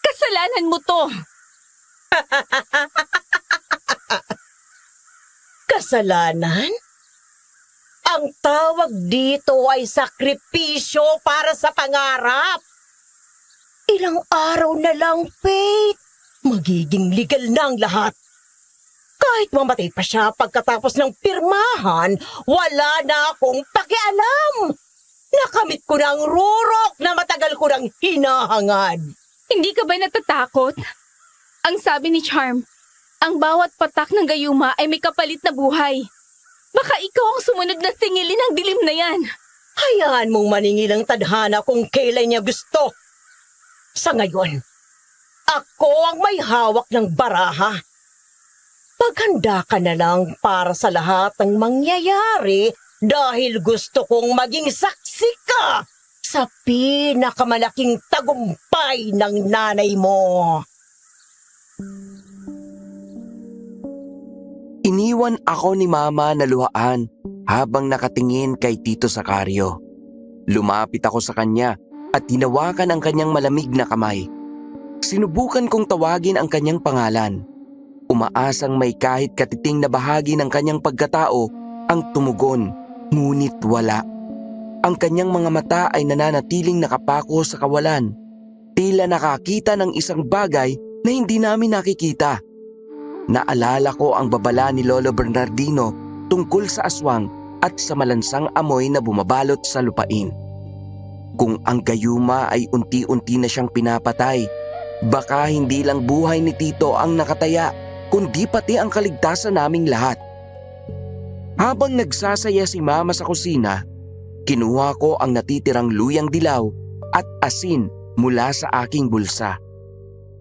Kasalanan mo to.
Kasalanan? Ang tawag dito ay sakripisyo para sa pangarap. Ilang araw na lang, Faith. Magiging legal na ang lahat. Kahit mamatay pa siya pagkatapos ng pirmahan, wala na akong pakialam. Nakamit ko na ang rurok na matagal ko nang hinahangad.
Hindi ka ba natatakot? Ang sabi ni Charm, ang bawat patak ng gayuma ay may kapalit na buhay. Baka ikaw ang sumunod na singilin ng dilim na yan.
Hayaan mong maningil ang tadhana kung kailan niya gusto. Sa ngayon, ako ang may hawak ng baraha. Maghanda ka na lang para sa lahat ng mangyayari dahil gusto kong maging saksi ka sa pinakamalaking tagumpay ng nanay mo.
Iniwan ako ni Mama na luhaan habang nakatingin kay Tito Zacario. Lumapit ako sa kanya at hinawakan ang kanyang malamig na kamay. Sinubukan kong tawagin ang kanyang pangalan. Umaasang may kahit katiting na bahagi ng kanyang pagkatao ang tumugon, ngunit wala. Ang kanyang mga mata ay nananatiling nakapako sa kawalan. Tila nakakita ng isang bagay na hindi namin nakikita. Naalala ko ang babala ni Lolo Bernardino tungkol sa aswang at sa malansang amoy na bumabalot sa lupain. Kung ang gayuma ay unti-unti na siyang pinapatay, baka hindi lang buhay ni Tito ang nakataya, kundi pati ang kaligtasan naming lahat. Habang nagsasaya si Mama sa kusina, kinuha ko ang natitirang luyang dilaw at asin mula sa aking bulsa.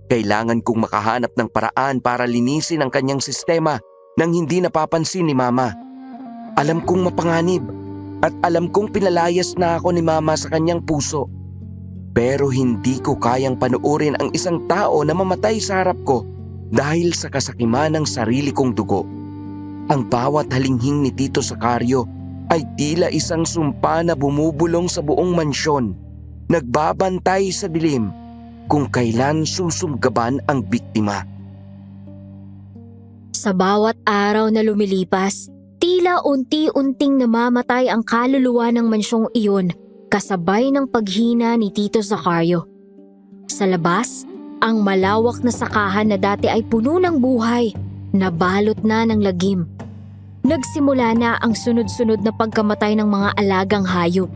Kailangan kong makahanap ng paraan para linisin ang kanyang sistema nang hindi napapansin ni Mama. Alam kong mapanganib at alam kong pinalayas na ako ni Mama sa kanyang puso. Pero hindi ko kayang panuorin ang isang tao na mamatay sa harap ko dahil sa kasakiman ng sarili kong dugo. Ang bawat halinghing ni Tito Sacario ay tila isang sumpa na bumubulong sa buong mansyon, nagbabantay sa dilim kung kailan susumgaban ang biktima.
Sa bawat araw na lumilipas, tila unti-unting namamatay ang kaluluwa ng mansyong iyon kasabay ng paghina ni Tito Sacario. Sa labas, ang malawak na sakahan na dati ay puno ng buhay, nabalot na ng lagim. Nagsimula na ang sunod-sunod na pagkamatay ng mga alagang hayop.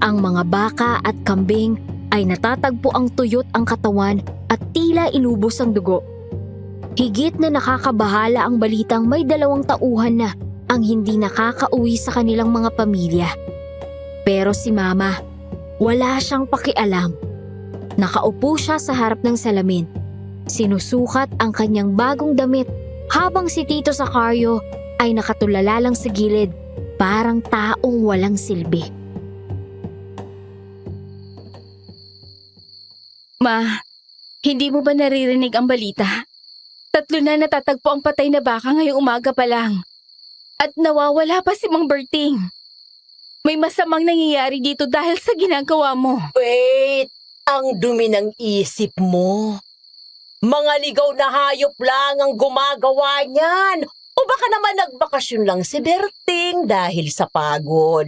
Ang mga baka at kambing ay natatagpo ang tuyot ang katawan at tila inubos ang dugo. Higit na nakakabahala ang balitang may 2 tauhan na ang hindi nakakauwi sa kanilang mga pamilya. Pero si Mama, wala siyang pakialam. Nakaupo siya sa harap ng salamin. Sinusukat ang kanyang bagong damit habang si Tito Sacario ay nakatulala lang sa gilid, parang taong walang silbi.
Ma, hindi mo ba naririnig ang balita? 3 na natatagpo ang patay na baka ngayong umaga pa lang. At nawawala pa si Mang Berting. May masamang nangyayari dito dahil sa ginagawa mo.
Wait! Ang dumi ng isip mo. Mga ligaw na hayop lang ang gumagawa niyan. O baka naman nagbakasyon lang si Berting dahil sa pagod.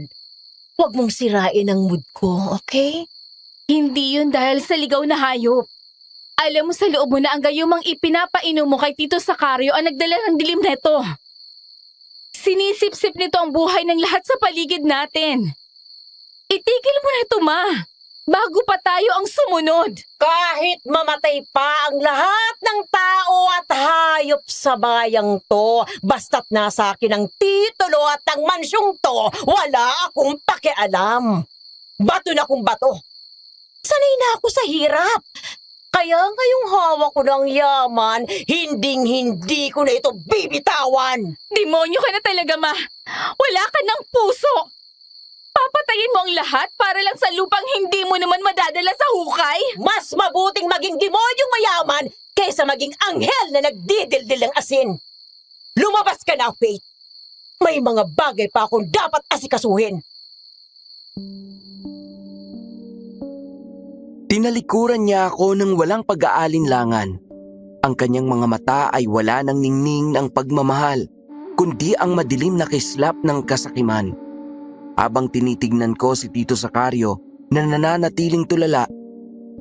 Huwag mong sirain ang mood ko, okay?
Hindi yun dahil sa ligaw na hayop. Alam mo sa loob mo na ang gayumang ipinapainom mo kay Tito Sacario ang nagdala ng dilim neto. Sinisip-sip nito ang buhay ng lahat sa paligid natin. Itigil mo na ito, Ma. Bago pa tayo ang sumunod.
Kahit mamatay pa ang lahat ng tao at hayop sa bayang to, basta't nasa akin ang titulo at ang mansyong to, wala akong pakialam. Bato na kung bato. Sanay na ako sa hirap. Kaya ngayong hawak ko ng yaman, hinding-hindi ko na ito bibitawan.
Demonyo ka na talaga, Ma. Wala ka ng puso. Papatayin mo ang lahat para lang sa lupang hindi mo naman madadala sa hukay?
Mas mabuting maging demonyong mayaman kaysa maging anghel na nagdidildil ng asin. Lumabas ka na, Faith. May mga bagay pa akong dapat asikasuhin.
Tinalikuran niya ako ng walang pag-aalinlangan. Ang kanyang mga mata ay wala ng ningning ng pagmamahal, kundi ang madilim na kislap ng kasakiman. Habang tinitignan ko si Tito Sacario na nananatiling tulala,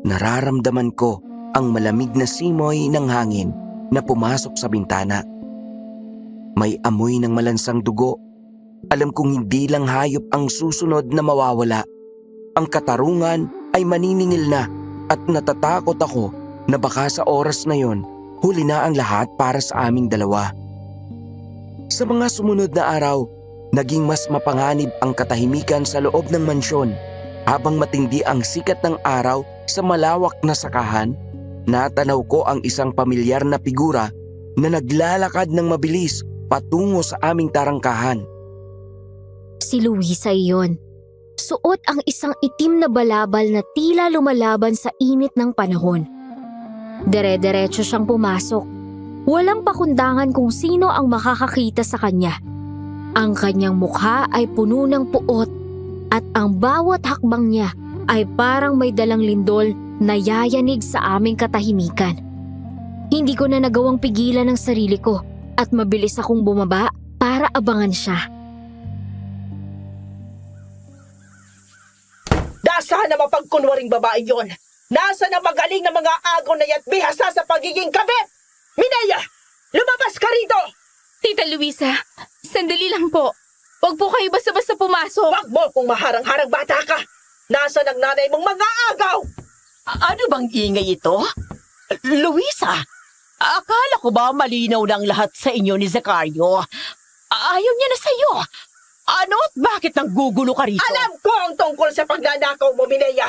nararamdaman ko ang malamig na simoy ng hangin na pumasok sa bintana. May amoy ng malansang dugo. Alam kong hindi lang hayop ang susunod na mawawala. Ang katarungan ay maniningil na at natatakot ako na baka sa oras na yon, huli na ang lahat para sa aming dalawa. Sa mga sumunod na araw, naging mas mapanganib ang katahimikan sa loob ng mansyon. Habang matindi ang sikat ng araw sa malawak na sakahan, natanaw ko ang isang pamilyar na figura na naglalakad ng mabilis patungo sa aming tarangkahan.
Si Luisa iyon. Suot ang isang itim na balabal na tila lumalaban sa init ng panahon. Dire-diretso siyang pumasok. Walang pakundangan kung sino ang makakakita sa kanya. Ang kanyang mukha ay puno ng puot at ang bawat hakbang niya ay parang may dalang lindol nayayanig sa aming katahimikan. Hindi ko na nagawang pigilan ang sarili ko at mabilis akong bumaba para abangan siya.
Nasaan na mapagkunwaring babae yon? Nasaan na magaling na mga agaw na yat bihasa sa pagiging kabit? Mineya! Lumabas ka rito!
Tita Luisa, sandali lang po. Huwag po kayo basta-basta pumasok.
Huwag mo kung maharang-harang bata ka! Nasaan ang nanay mong mga agaw?
Ano bang ingay ito? Luisa, akala ko ba malinaw ng lahat sa inyo ni Zacario? Ayaw niya na sa'yo. Ano at bakit nanggugulo ka rito?
Alam ko ang tungkol sa pagnanakaw mo, Mineya!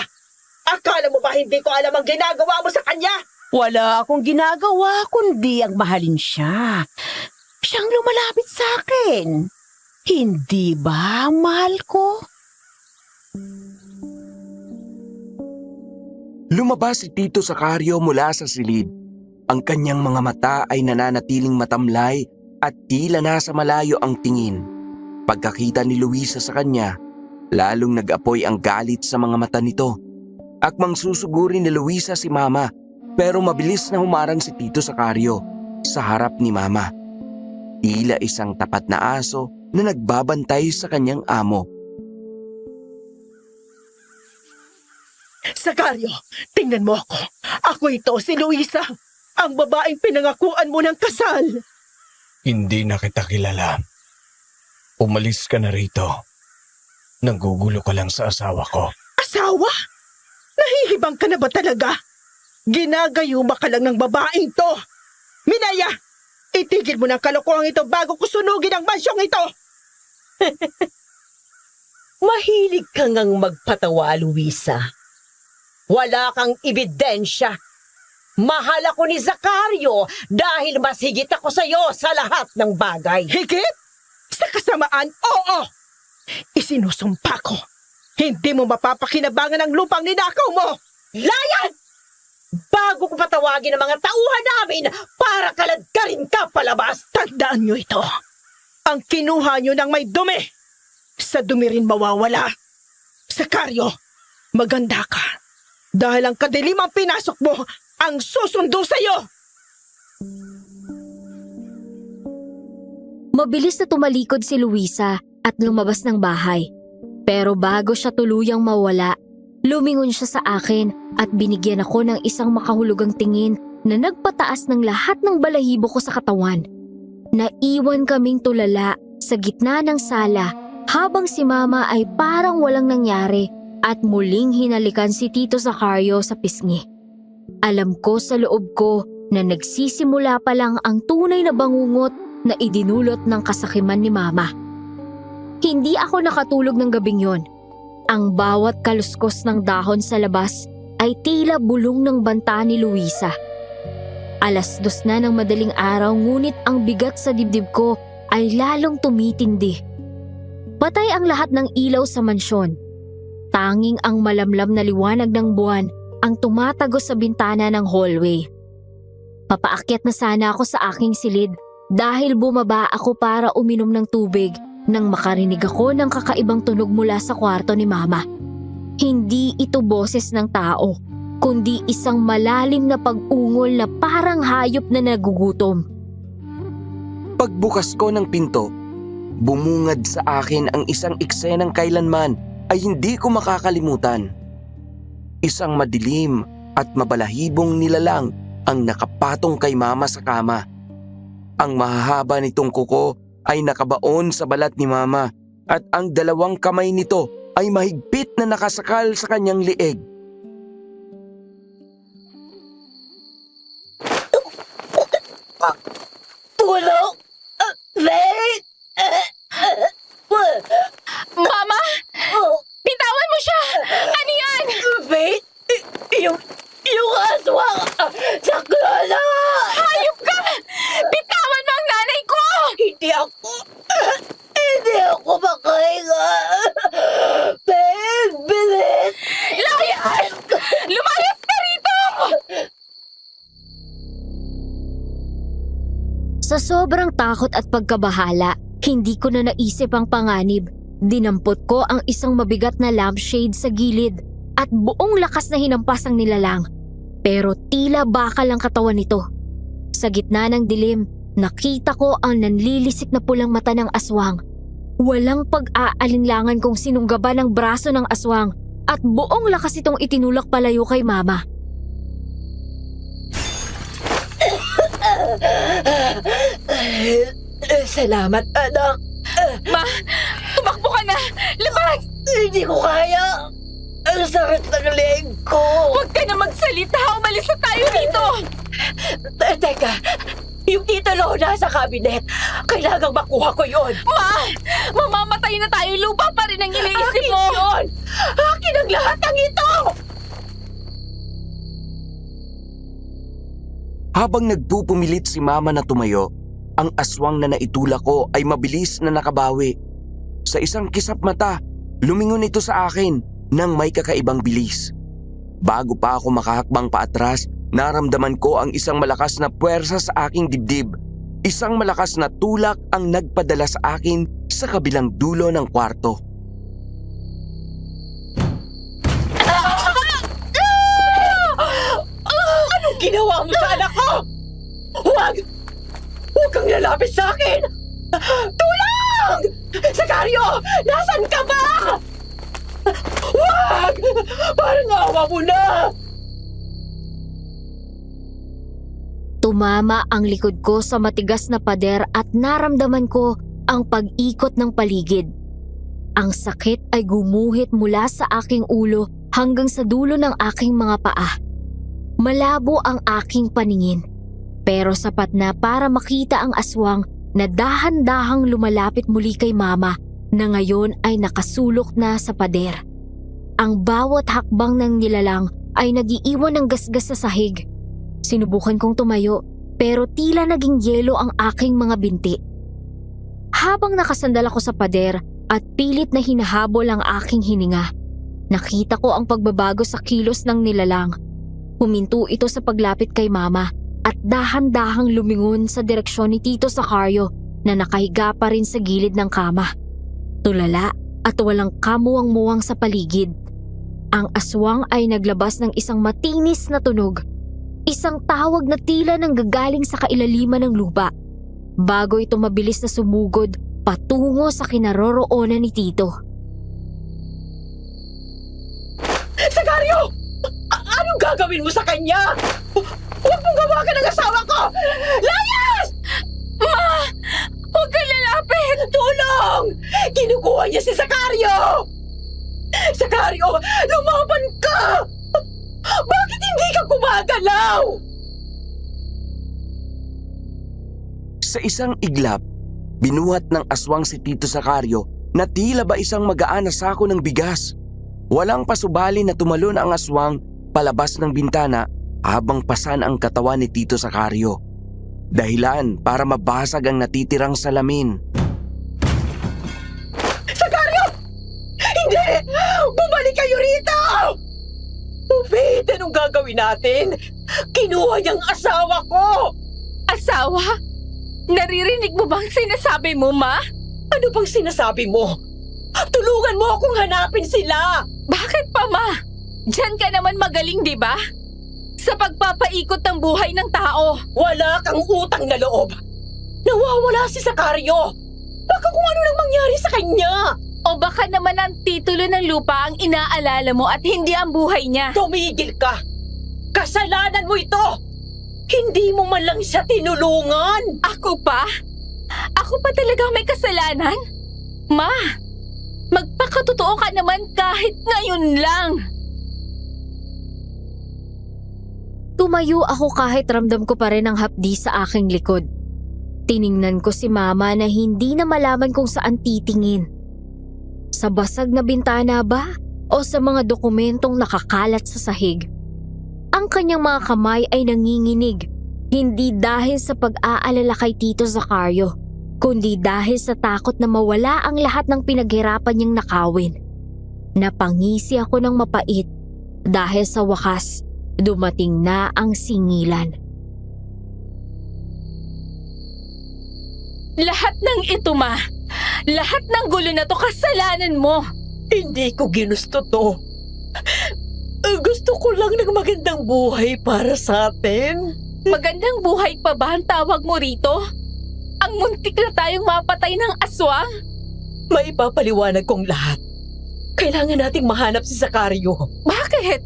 Akala mo ba hindi ko alam ang ginagawa mo sa kanya?
Wala akong ginagawa kundi ang mahalin siya. Siyang lumalapit sa akin. Hindi ba, mahal ko?
Lumabas si Tito Zacario mula sa silid. Ang kanyang mga mata ay nananatiling matamlay at tila nasa malayo ang tingin. Pagkakita ni Luisa sa kanya, lalong nag-apoy ang galit sa mga mata nito. Akmang susugurin ni Luisa si Mama, pero mabilis na humarang si Tito Zacario sa harap ni Mama. Tila isang tapat na aso na nagbabantay sa kanyang amo.
Zacario, tingnan mo ako. Ako ito, si Luisa. Ang babaeng pinangakuan mo ng kasal.
Hindi na kita kilala. Umalis ka na rito. Nanggugulo ka lang sa asawa ko.
Asawa? Nahihibang ka na ba talaga? Ginagayuma ka lang ng babaeng to. Minaya, itigil mo ng kalokohan ito bago ko sunugin ang mansyong ito.
Mahilig ka ngang magpatawa, Luisa. Wala kang ebidensya. Mahal ako ni Zacario dahil mas higit ako sa'yo sa lahat ng bagay.
Higit? Sa kasamaan, oo. Isinusumpa ko. Hindi mo mapapakinabangan ang lupang ninakaw mo.
Layan! Bago ko patawagin ang mga tauhan namin para kaladkarin ka palabas.
Tandaan nyo ito. Ang kinuha nyo ng may dumi. Sa dumi rin mawawala. Zacario, maganda ka. Dahil ang kadilimang pinasok mo ang susundo sa'yo.
Mabilis na tumalikod si Luisa at lumabas ng bahay. Pero bago siya tuluyang mawala, lumingon siya sa akin at binigyan ako ng isang makahulugang tingin na nagpataas ng lahat ng balahibo ko sa katawan. Naiwan kaming tulala sa gitna ng sala habang si Mama ay parang walang nangyari at muling hinalikan si Tito Zacario sa pisngi. Alam ko sa loob ko na nagsisimula pa lang ang tunay na bangungot na idinulot ng kasakiman ni Mama. Hindi ako nakatulog ng gabing yon. Ang bawat kaluskos ng dahon sa labas ay tila bulong ng banta ni Luisa. 2:00 na ng madaling araw ngunit ang bigat sa dibdib ko ay lalong tumitindi. Patay ang lahat ng ilaw sa mansyon. Tanging ang malamlam na liwanag ng buwan ang tumatagos sa bintana ng hallway. Papaakyat na sana ako sa aking silid dahil bumaba ako para uminom ng tubig nang makarinig ako ng kakaibang tunog mula sa kwarto ni Mama. Hindi ito boses ng tao, kundi isang malalim na pag-ungol na parang hayop na nagugutom.
Pagbukas ko ng pinto, bumungad sa akin ang isang eksenang kailanman ay hindi ko makakalimutan. Isang madilim at mabalahibong nilalang ang nakapatong kay Mama sa kama. Ang mahahaba nitong kuko ay nakabaon sa balat ni Mama at ang 2 kamay nito ay mahigpit na nakasakal sa kanyang lieg.
Tulong! Wait!
Mama! Bitawan mo siya! Ano yan?
Wait! Yung aswang! Sakla na!
Hayop ka! Bitawan mo ang nanay ko!
Hindi ako makahinga! Babe, bilis!
Layas! Lumayas ka rito!
Sa sobrang takot at pagkabahala, hindi ko na naisip ang panganib. Dinampot ko ang isang mabigat na lampshade sa gilid at buong lakas na hinampas ang nilalang. Pero tila bakal ang katawan nito. Sa gitna ng dilim, nakita ko ang nanlilisik na pulang mata ng aswang. Walang pag-aalinlangan kung sinunggaban ang braso ng aswang at buong lakas itong itinulak palayo kay Mama.
Salamat, anak.
Ma, tumakbo ka na! Labas!
Hindi ko kaya. Ang sakit ng leg ko.
Huwag ka na magsalita! Umalis na tayo dito!
Teka, yung titulo nasa cabinet. Kailangang makuha ko yun.
Ma! Mamamatay na tayo! Lupa pa rin ang iniisip mo!
Yun! Akin ang lahat ng ito!
Habang nagpupumilit si Mama na tumayo, ang aswang na naitulak ko ay mabilis na nakabawi. Sa isang kisap mata, lumingon ito sa akin nang may kakaibang bilis. Bago pa ako makahakbang paatras, naramdaman ko ang isang malakas na puwersa sa aking dibdib. Isang malakas na tulak ang nagpadala sa akin sa kabilang dulo ng kwarto.
Anong ginawa mo sa anak ko? Huwag! Huwag kang lalapit sa akin! Tulong! Sakario! Nasaan ka ba? Huwag! Parang awa mo na!
Tumama ang likod ko sa matigas na pader at naramdaman ko ang pag-ikot ng paligid. Ang sakit ay gumuhit mula sa aking ulo hanggang sa dulo ng aking mga paa. Malabo ang aking paningin, pero sapat na para makita ang aswang na dahan-dahang lumalapit muli kay Mama na ngayon ay nakasulok na sa pader. Ang bawat hakbang ng nilalang ay nag-iiwan ng gasgas sa sahig. Sinubukan kong tumayo pero tila naging yelo ang aking mga binti. Habang nakasandal ako sa pader at pilit na hinahabol ang aking hininga, nakita ko ang pagbabago sa kilos ng nilalang. Huminto ito sa paglapit kay Mama at dahan-dahang lumingon sa direksyon ni Tito Zacario na nakahiga pa rin sa gilid ng kama. Tulala at walang kamuwang-muwang sa paligid. Ang aswang ay naglabas ng isang matinis na tunog. Isang tawag na tila nanggagaling sa kailaliman ng lupa. Bago ito mabilis na sumugod patungo sa kinaroroonan ni Tito.
Sakario! Anong gagawin mo sa kanya? Huwag mong gawakan ang asawa ko! Layas!
Ma! Huwag ka lalapit!
Tulong! Kinukuha niya si Sakario! Sakario, lumaban ka! Bakit hindi ka gumagalaw?
Sa isang iglap, binuhat ng aswang si Tito Zacario na tila ba isang magaan na sako ng bigas. Walang pasubali na tumalon ang aswang palabas ng bintana habang pasan ang katawan ni Tito Zacario. Dahilan para mabasag ang natitirang salamin.
Sakario! Hindi! Bumalik kayo rito! Wait, anong gagawin natin? Kinuha niyang asawa ko!
Asawa? Naririnig mo bang sinasabi mo, Ma?
Ano bang sinasabi mo? Tulungan mo akong hanapin sila!
Bakit pa, Ma? Diyan ka naman magaling, di ba? Sa pagpapaikot ng buhay ng tao.
Wala kang utang na loob! Nawawala si Sakario! Baka kung ano nang mangyari sa kanya!
O baka naman ang titulo ng lupa ang inaalala mo at hindi ang buhay niya.
Tumigil ka! Kasalanan mo ito! Hindi mo man lang siya tinulungan!
Ako pa? Ako pa talaga may kasalanan? Ma, magpakatotoo ka naman kahit ngayon lang.
Tumayo ako kahit ramdam ko pa rin ang hapdi sa aking likod. Tiningnan ko si Mama na hindi na malaman kung saan titingin. Sa basag na bintana ba o sa mga dokumentong nakakalat sa sahig? Ang kanyang mga kamay ay nanginginig, hindi dahil sa pag-aalala kay Tito Zacario, kundi dahil sa takot na mawala ang lahat ng pinaghirapan niyang nakawin. Napangisi ako ng mapait dahil sa wakas, dumating na ang singilan.
Lahat ng ito, Ma. Lahat ng gulo na to kasalanan mo.
Hindi ko ginusto to. Gusto ko lang ng magandang buhay para sa atin.
Magandang buhay pa ba ang tawag mo rito? Ang muntik na tayong mapatay ng aswang?
Maipapaliwanag kong lahat. Kailangan nating mahanap si Sakario.
Bakit?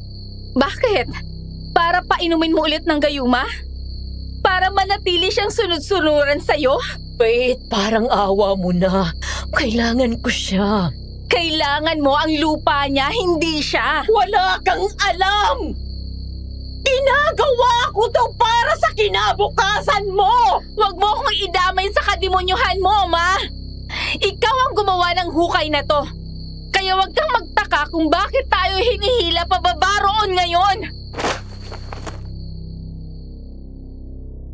Bakit? Para painumin mo ulit ng gayuma? Para manatili siyang sunod-sunuran sa'yo?
Faith, parang awa mo na. Kailangan ko siya.
Kailangan mo ang lupa niya, hindi siya.
Wala kang alam! Ginagawa ko to para sa kinabukasan mo!
Huwag mo akong idamay sa kademonyuhan mo, Ma! Ikaw ang gumawa ng hukay na to. Kaya huwag kang magtaka kung bakit tayo hinihila pababa roon ngayon.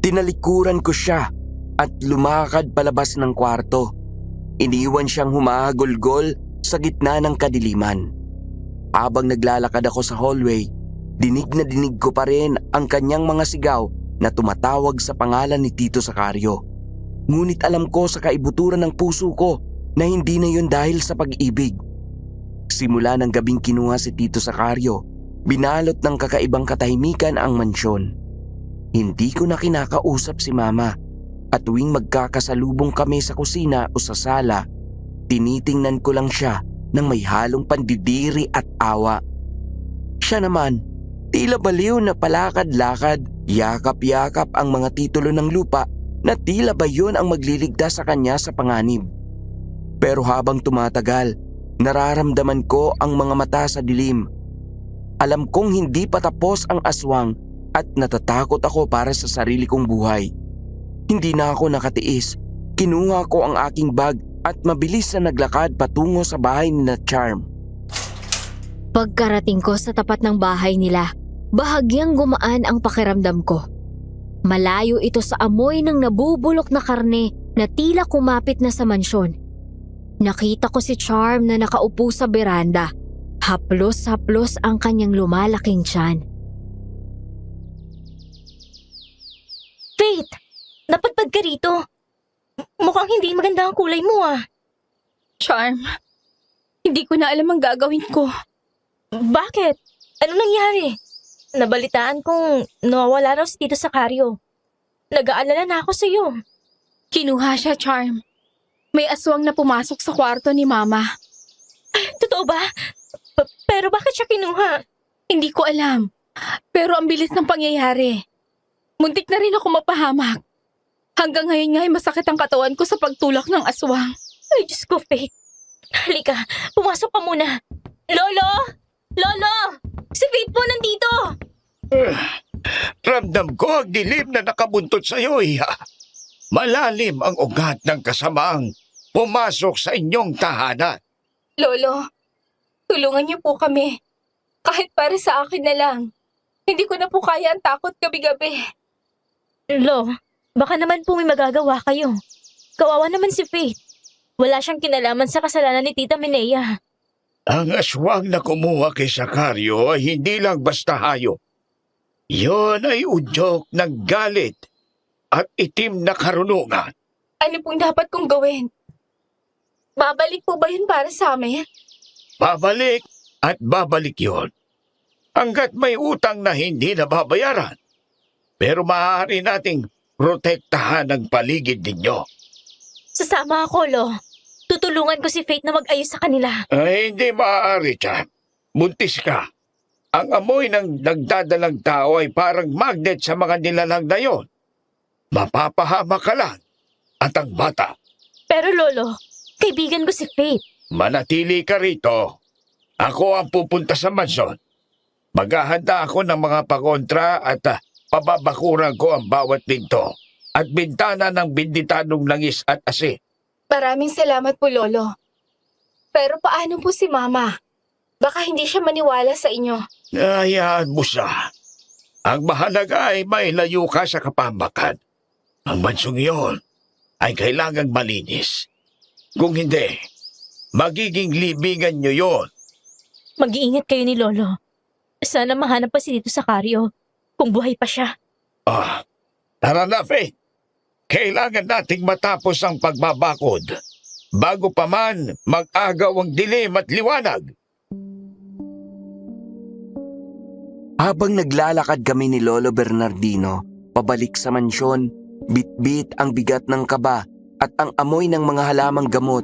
Tinalikuran ko siya at lumakad palabas ng kwarto. Iniwan siyang humahagulgol sa gitna ng kadiliman. Habang naglalakad ako sa hallway, dinig na dinig ko pa rin ang kanyang mga sigaw na tumatawag sa pangalan ni Tito Sakario. Ngunit alam ko sa kaibuturan ng puso ko na hindi na yun dahil sa pag-ibig. Simula ng gabing kinuha si Tito Sakario, binalot ng kakaibang katahimikan ang mansyon. Hindi ko na kinakausap si Mama at tuwing magkakasalubong kami sa kusina o sa sala, tinitingnan ko lang siya ng may halong pandidiri at awa. Siya naman, tila baliw na palakad-lakad, yakap-yakap ang mga titulo ng lupa na tila ba yun ang magliligtas sa kanya sa panganib. Pero habang tumatagal, nararamdaman ko ang mga mata sa dilim. Alam kong hindi pa tapos ang aswang at natatakot ako para sa sarili kong buhay. Hindi na ako nakatiis. Kinuha ko ang aking bag at mabilis na naglakad patungo sa bahay ni na Charm.
Pagkarating ko sa tapat ng bahay nila, bahagyang gumaan ang pakiramdam ko. Malayo ito sa amoy ng nabubulok na karne na tila kumapit na sa mansyon. Nakita ko si Charm na nakaupo sa beranda. Haplos-haplos ang kanyang lumalaking tiyan.
Faith, napadpad ka rito. Mukhang hindi maganda ang kulay mo ah.
Charm, hindi ko na alam ang gagawin ko.
Bakit? Anong nangyari? Nabalitaan kong nawawala raw si Tito Sakario. Nag-aalala na ako sa iyo.
Kinuha siya, Charm. May aswang na pumasok sa kwarto ni Mama.
Totoo ba? Pero bakit siya kinuha?
Hindi ko alam. Pero ang bilis ng pangyayari. Muntik na rin ako mapahamak. Hanggang ngayon nga ay masakit ang katawan ko sa pagtulak ng aswang.
Ay, Diyos ko, Faith. Halika, pumasok ka muna. Lolo! Lolo! Si Faith po nandito!
Ramdam ko ang dilim na nakabuntot sa iyo, Iha. Malalim ang ugat ng kasamaang pumasok sa inyong tahanan.
Lolo, tulungan niyo po kami. Kahit para sa akin na lang. Hindi ko na po kaya ang takot gabi-gabi.
Lo, baka naman po may magagawa kayo. Kawawa naman si Faith. Wala siyang kinalaman sa kasalanan ni Tita Minea.
Ang aswang na kumuha kay Sakario ay hindi lang basta hayop. Yon ay udyok ng galit at itim na karunungan.
Ano pong dapat kong gawin? Babalik po ba yun para sa amin?
Babalik at babalik yon. Hanggat may utang na hindi nababayaran. Pero maaari nating protektahan ang paligid ninyo.
Sasama ako, Lo. Tutulungan ko si Faith na mag-ayos sa kanila.
Ay, hindi maaari, Chan. Buntis ka. Ang amoy ng nagdadalang tao ay parang magnet sa mga nilalang na yon. Mapapahama ka lang. At ang bata.
Pero Lolo, kaibigan ko si Faith.
Manatili ka rito. Ako ang pupunta sa mansyon. Maghahanda ako ng mga pakontra at pababakuran ko ang bawat pinto at bintana ng binditanong langis at asin.
Maraming salamat po, Lolo. Pero paano po si Mama? Baka hindi siya maniwala sa inyo.
Hayaan mo siya. Ang mahalaga ay mailayo ka sa kapamakan. Ang mansong iyon ay kailangang malinis. Kung hindi, magiging libingan niyo yon.
Mag-iingat kayo ni Lolo. Sana mahanap pa si Tito Sakario kung buhay pa siya.
Tara na, Faith. Kailangan nating matapos ang pagbabakod bago pa man mag-agaw ang dilim at liwanag.
Habang naglalakad kami ni Lolo Bernardino, pabalik sa mansyon, bitbit ang bigat ng kaba at ang amoy ng mga halamang gamot.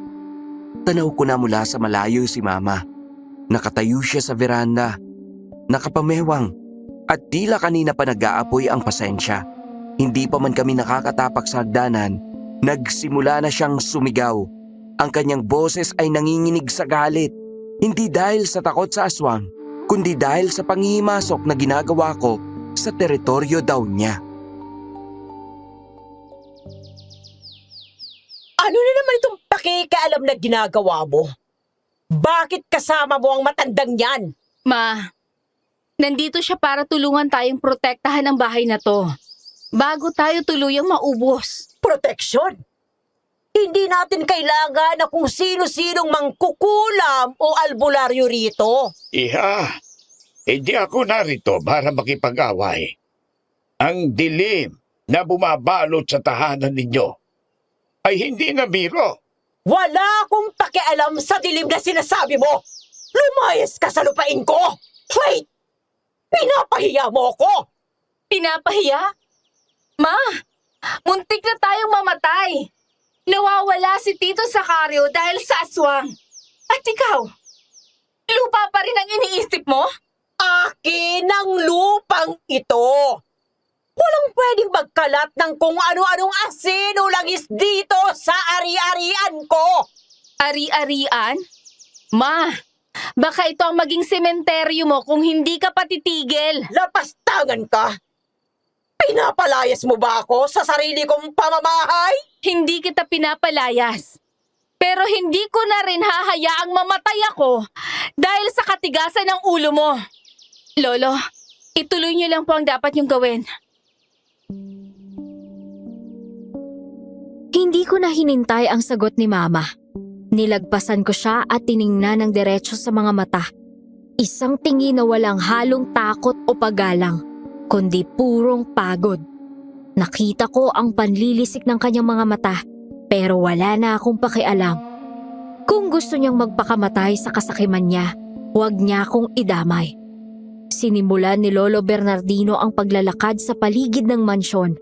Tanaw ko na mula sa malayo si Mama. Nakatayo siya sa veranda, nakapamewang, at tila kanina pa nag-aapoy ang pasensya. Hindi pa man kami nakakatapak sa hagdanan, nagsimula na siyang sumigaw. Ang kanyang boses ay nanginginig sa galit, hindi dahil sa takot sa aswang, kundi dahil sa panghihimasok na ginagawa ko sa teritoryo daw niya.
Ano na naman itong pakikaalam na ginagawa mo? Bakit kasama mo ang matandang yan?
Ma, nandito siya para tulungan tayong protektahan ang bahay na to. Bago tayo tuluyang maubos.
Proteksyon? Hindi natin kailangan na kung sino-sinong mangkukulam o albularyo rito.
Iha, hindi ako narito para makipag-away. Ang dilim na bumabalot sa tahanan ninyo ay hindi na biro.
Wala akong pakialam sa dilim na sinasabi mo. Lumayas ka sa lupain ko. Wait! Pinapahiya mo ako.
Pinapahiya? Ma, muntik na tayong mamatay. Nawawala si Tito Sacario dahil sa aswang. At ikaw, lupa pa rin ang iniisip mo?
Akin ang lupang ito. Walang pwedeng magkalat ng kung ano-anong asin o langis dito sa ari-arian ko.
Ari-arian? Ma, baka ito ang maging sementeryo mo kung hindi ka patitigil.
Lapastangan ka. Pinapalayas mo ba ako sa sarili kong pamamahay?
Hindi kita pinapalayas. Pero hindi ko na rin hahayaang mamatay ako dahil sa katigasan ng ulo mo. Lolo, ituloy niyo lang po ang dapat niyong gawin.
Hindi ko na hinintay ang sagot ni Mama. Nilagpasan ko siya at tiningnan ng diretso sa mga mata. Isang tingin na walang halong takot o paggalang, kundi purong pagod. Nakita ko ang panlilisik ng kanyang mga mata, pero wala na akong pakialam. Kung gusto niyang magpakamatay sa kasakiman niya, huwag niya akong idamay. Sinimulan ni Lolo Bernardino ang paglalakad sa paligid ng mansyon.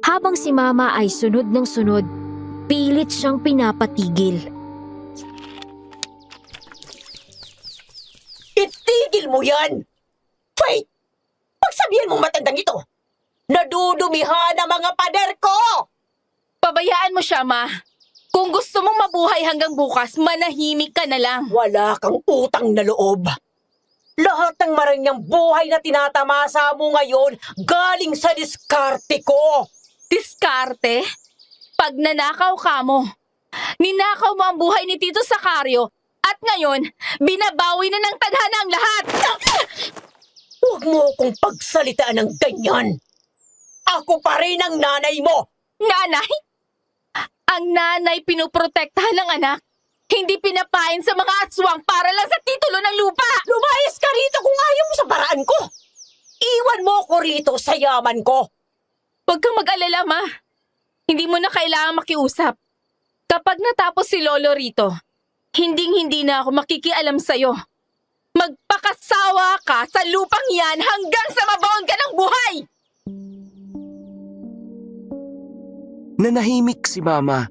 Habang si Mama ay sunod ng sunod, pilit siyang pinapatigil.
Itigil mo yan! Wait! Pagsabihan mong matandang ito, nadudumihan ang mga pader ko!
Pabayaan mo siya, Ma. Kung gusto mong mabuhay hanggang bukas, manahimik ka na lang.
Wala kang utang na loob. Lahat ng maranyang buhay na tinatamasa mo ngayon galing sa diskarte ko.
Diskarte? Pag nanakaw ka mo, ninakaw mo ang buhay ni Tito Sacario at ngayon, binabawi na ng tadhana ang lahat.
Huwag mo akong pagsalitaan ng ganyan. Ako pa rin ang nanay mo.
Nanay? Ang nanay pinuprotektahan ng anak, hindi pinapain sa mga aswang para lang sa titulo ng lupa.
Lumayas ka rito kung ayaw mo sa paraan ko. Iwan mo ko rito sa yaman ko.
Huwag kang mag-alala, Ma. Hindi mo na kailangang makiusap. Kapag natapos si Lolo rito, hinding-hindi na ako makikialam sa'yo. Magpakasawa ka sa lupang yan hanggang sa mabaon ka ng buhay!
Nanahimik si Mama,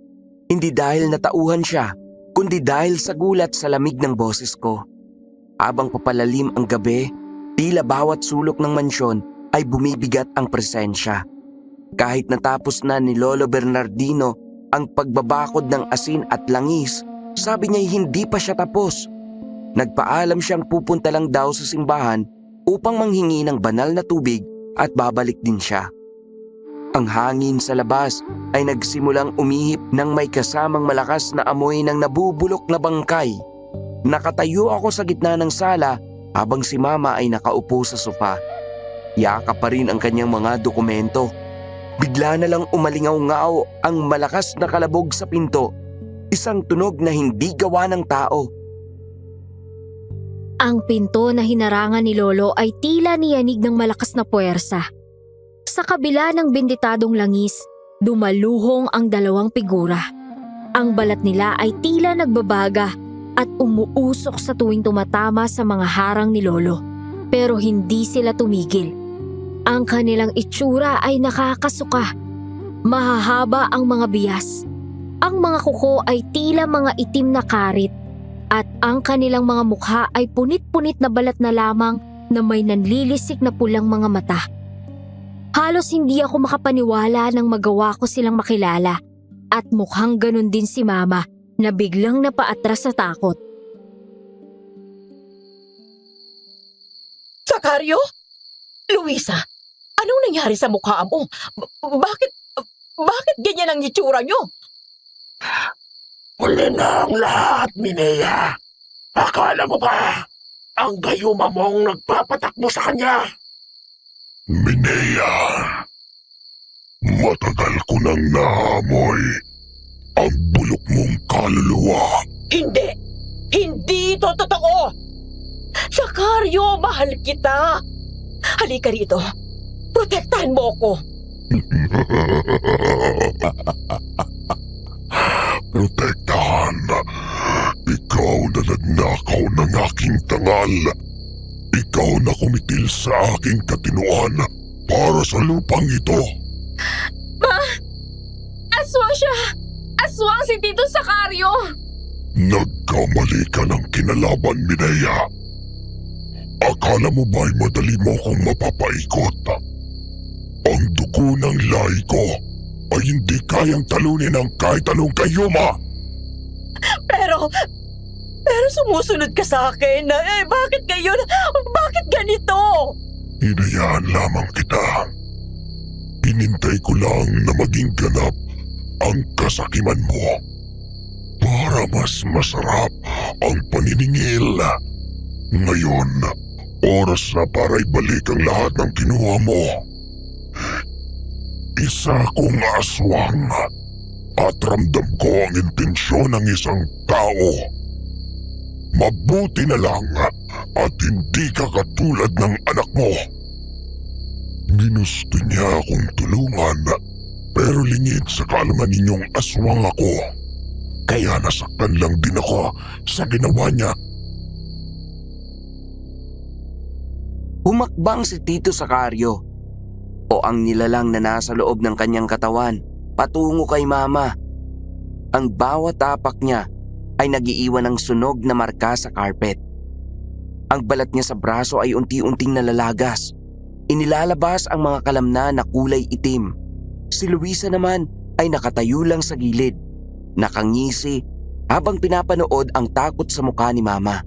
hindi dahil natauhan siya, kundi dahil sa gulat sa lamig ng boses ko. Habang papalalim ang gabi, tila bawat sulok ng mansyon ay bumibigat ang presensya. Kahit natapos na ni Lolo Bernardino ang pagbabakod ng asin at langis, sabi niya'y hindi pa siya tapos. Nagpaalam siyang pupunta lang daw sa simbahan upang manghingi ng banal na tubig at babalik din siya. Ang hangin sa labas ay nagsimulang umihip ng may kasamang malakas na amoy ng nabubulok na bangkay. Nakatayo ako sa gitna ng sala habang si Mama ay nakaupo sa sofa. Yakap pa rin ang kanyang mga dokumento. Bigla na lang umalingaw-ngaw ang malakas na kalabog sa pinto. Isang tunog na hindi gawa ng tao.
Ang pinto na hinarangan ni Lolo ay tila niyanig ng malakas na puwersa. Sa kabila ng binditadong langis, dumaluhong ang dalawang figura. Ang balat nila ay tila nagbabaga at umuusok sa tuwing tumatama sa mga harang ni Lolo. pero hindi sila tumigil. Ang kanilang itsura ay nakakasuka. Mahahaba ang mga bias. Ang mga kuko ay tila mga itim na karit at ang kanilang mga mukha ay punit-punit na balat na lamang na may nanlilisik na pulang mga mata. Halos hindi ako makapaniwala nang magawa ko silang makilala at mukhang ganun din si Mama na biglang napaatras sa takot.
Sakario? Luisa, anong nangyari sa mukha mo? Bakit ganyan ang itsura nyo?
Huli na ang lahat, Minea. Akala mo ba ang gayuma mong nagpapatakbo sa kanya? Minea, matagal ko nang naamoy ang bulok mong kaluluwa.
Hindi! Hindi ito totoo! Sakario, mahal kita! Halika rito. Protektahan mo ako.
Protektahan. Ikaw na nagnakaw ng aking tangal. Ikaw na kumitil sa aking katinuan para sa lupang ito.
Aswang siya! Aswang si Tito Sakario!
Nagkamali ka ng kinalaban, Minea. Akala mo ba'y madali mo akong mapapaikot? Ang dugo ng lahi ko ay hindi kayang talunin ng kahit anong gayuma.
Pero sumusunod ka sa akin. Bakit ngayon? Bakit ganito?
Hinayaan lamang kita. Hinintay ko lang na maging ganap ang kasakiman mo para mas masarap ang paniningil. Ngayon, oras na para ibalik ang lahat ng kinuha mo. Isa kong aswang at ramdam ko ang intensyon ng isang tao. Mabuti na lang at hindi ka katulad ng anak mo. Ginusto niya akong tulungan pero lingid sa kaalaman ninyong aswang ako. Kaya nasaktan lang din ako sa ginawa niya.
Humakbang si Tito Sakario o ang nilalang na nasa loob ng kanyang katawan patungo kay Mama. Ang bawat tapak niya ay nagiiwan ng sunog na marka sa carpet. Ang balat niya sa braso ay unti-unting nalalagas. Inilalabas ang mga kalamnan na kulay itim. Si Luisa naman ay nakatayo lang sa gilid, nakangisi habang pinapanood ang takot sa mukha ni Mama.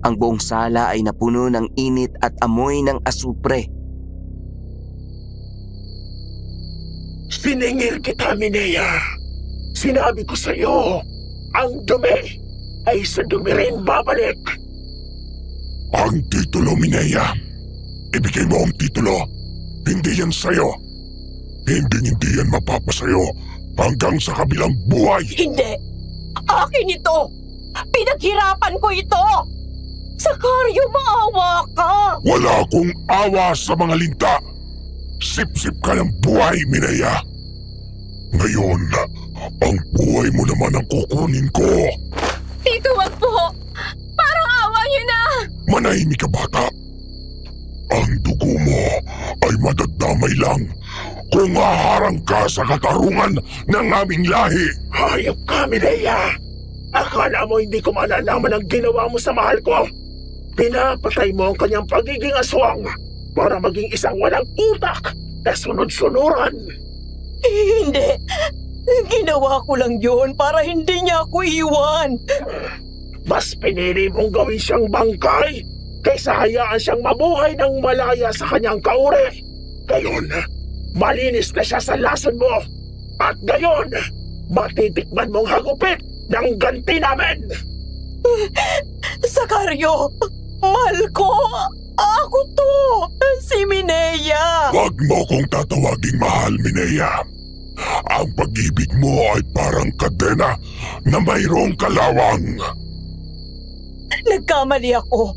Ang buong sala ay napuno ng init at amoy ng asupre.
Siningil kita, Minea. Sinabi ko sa iyo, ang dumi ay sa dumi rin babalik. Ang titulo, Minea. Ibigay mo ang titulo. Hindi yan sa'yo. Hindi yan mapapasayo hanggang sa kabilang buhay.
Hindi! Akin ito! Pinaghirapan ko ito! Sakario, maawa ka!
Wala akong awa sa mga linta. Sip-sip ka ng buhay, Minea. Ngayon, ang buhay mo naman ang kukunin ko.
Tito, wag po! Parang awa niyo na!
Manahimik ka, bata. Ang dugo mo ay madadamay lang kung haharang ka sa katarungan ng aming lahi. Hayop ka, Minea! Akala mo hindi ko malalaman ang ginawa mo sa mahal ko? Pinapatay mo ang kanyang pagiging aswang para maging isang walang utak na sunod-sunuran.
Hindi! Ginawa ko lang yun para hindi niya ako iwan.
Mas pinili mong gawin siyang bangkay kaysa hayaan siyang mabuhay ng malaya sa kanyang kauri. Gayon, malinis na siya sa lason mo. At gayon, matitikman mong hagupit ng ganti namin.
Sakario, mahal ko! Ako to! Si Minea!
Huwag mo kong tatawaging mahal, Minea. Ang pag-ibig mo ay parang kadena na mayroong kalawang.
Nagkamali ako.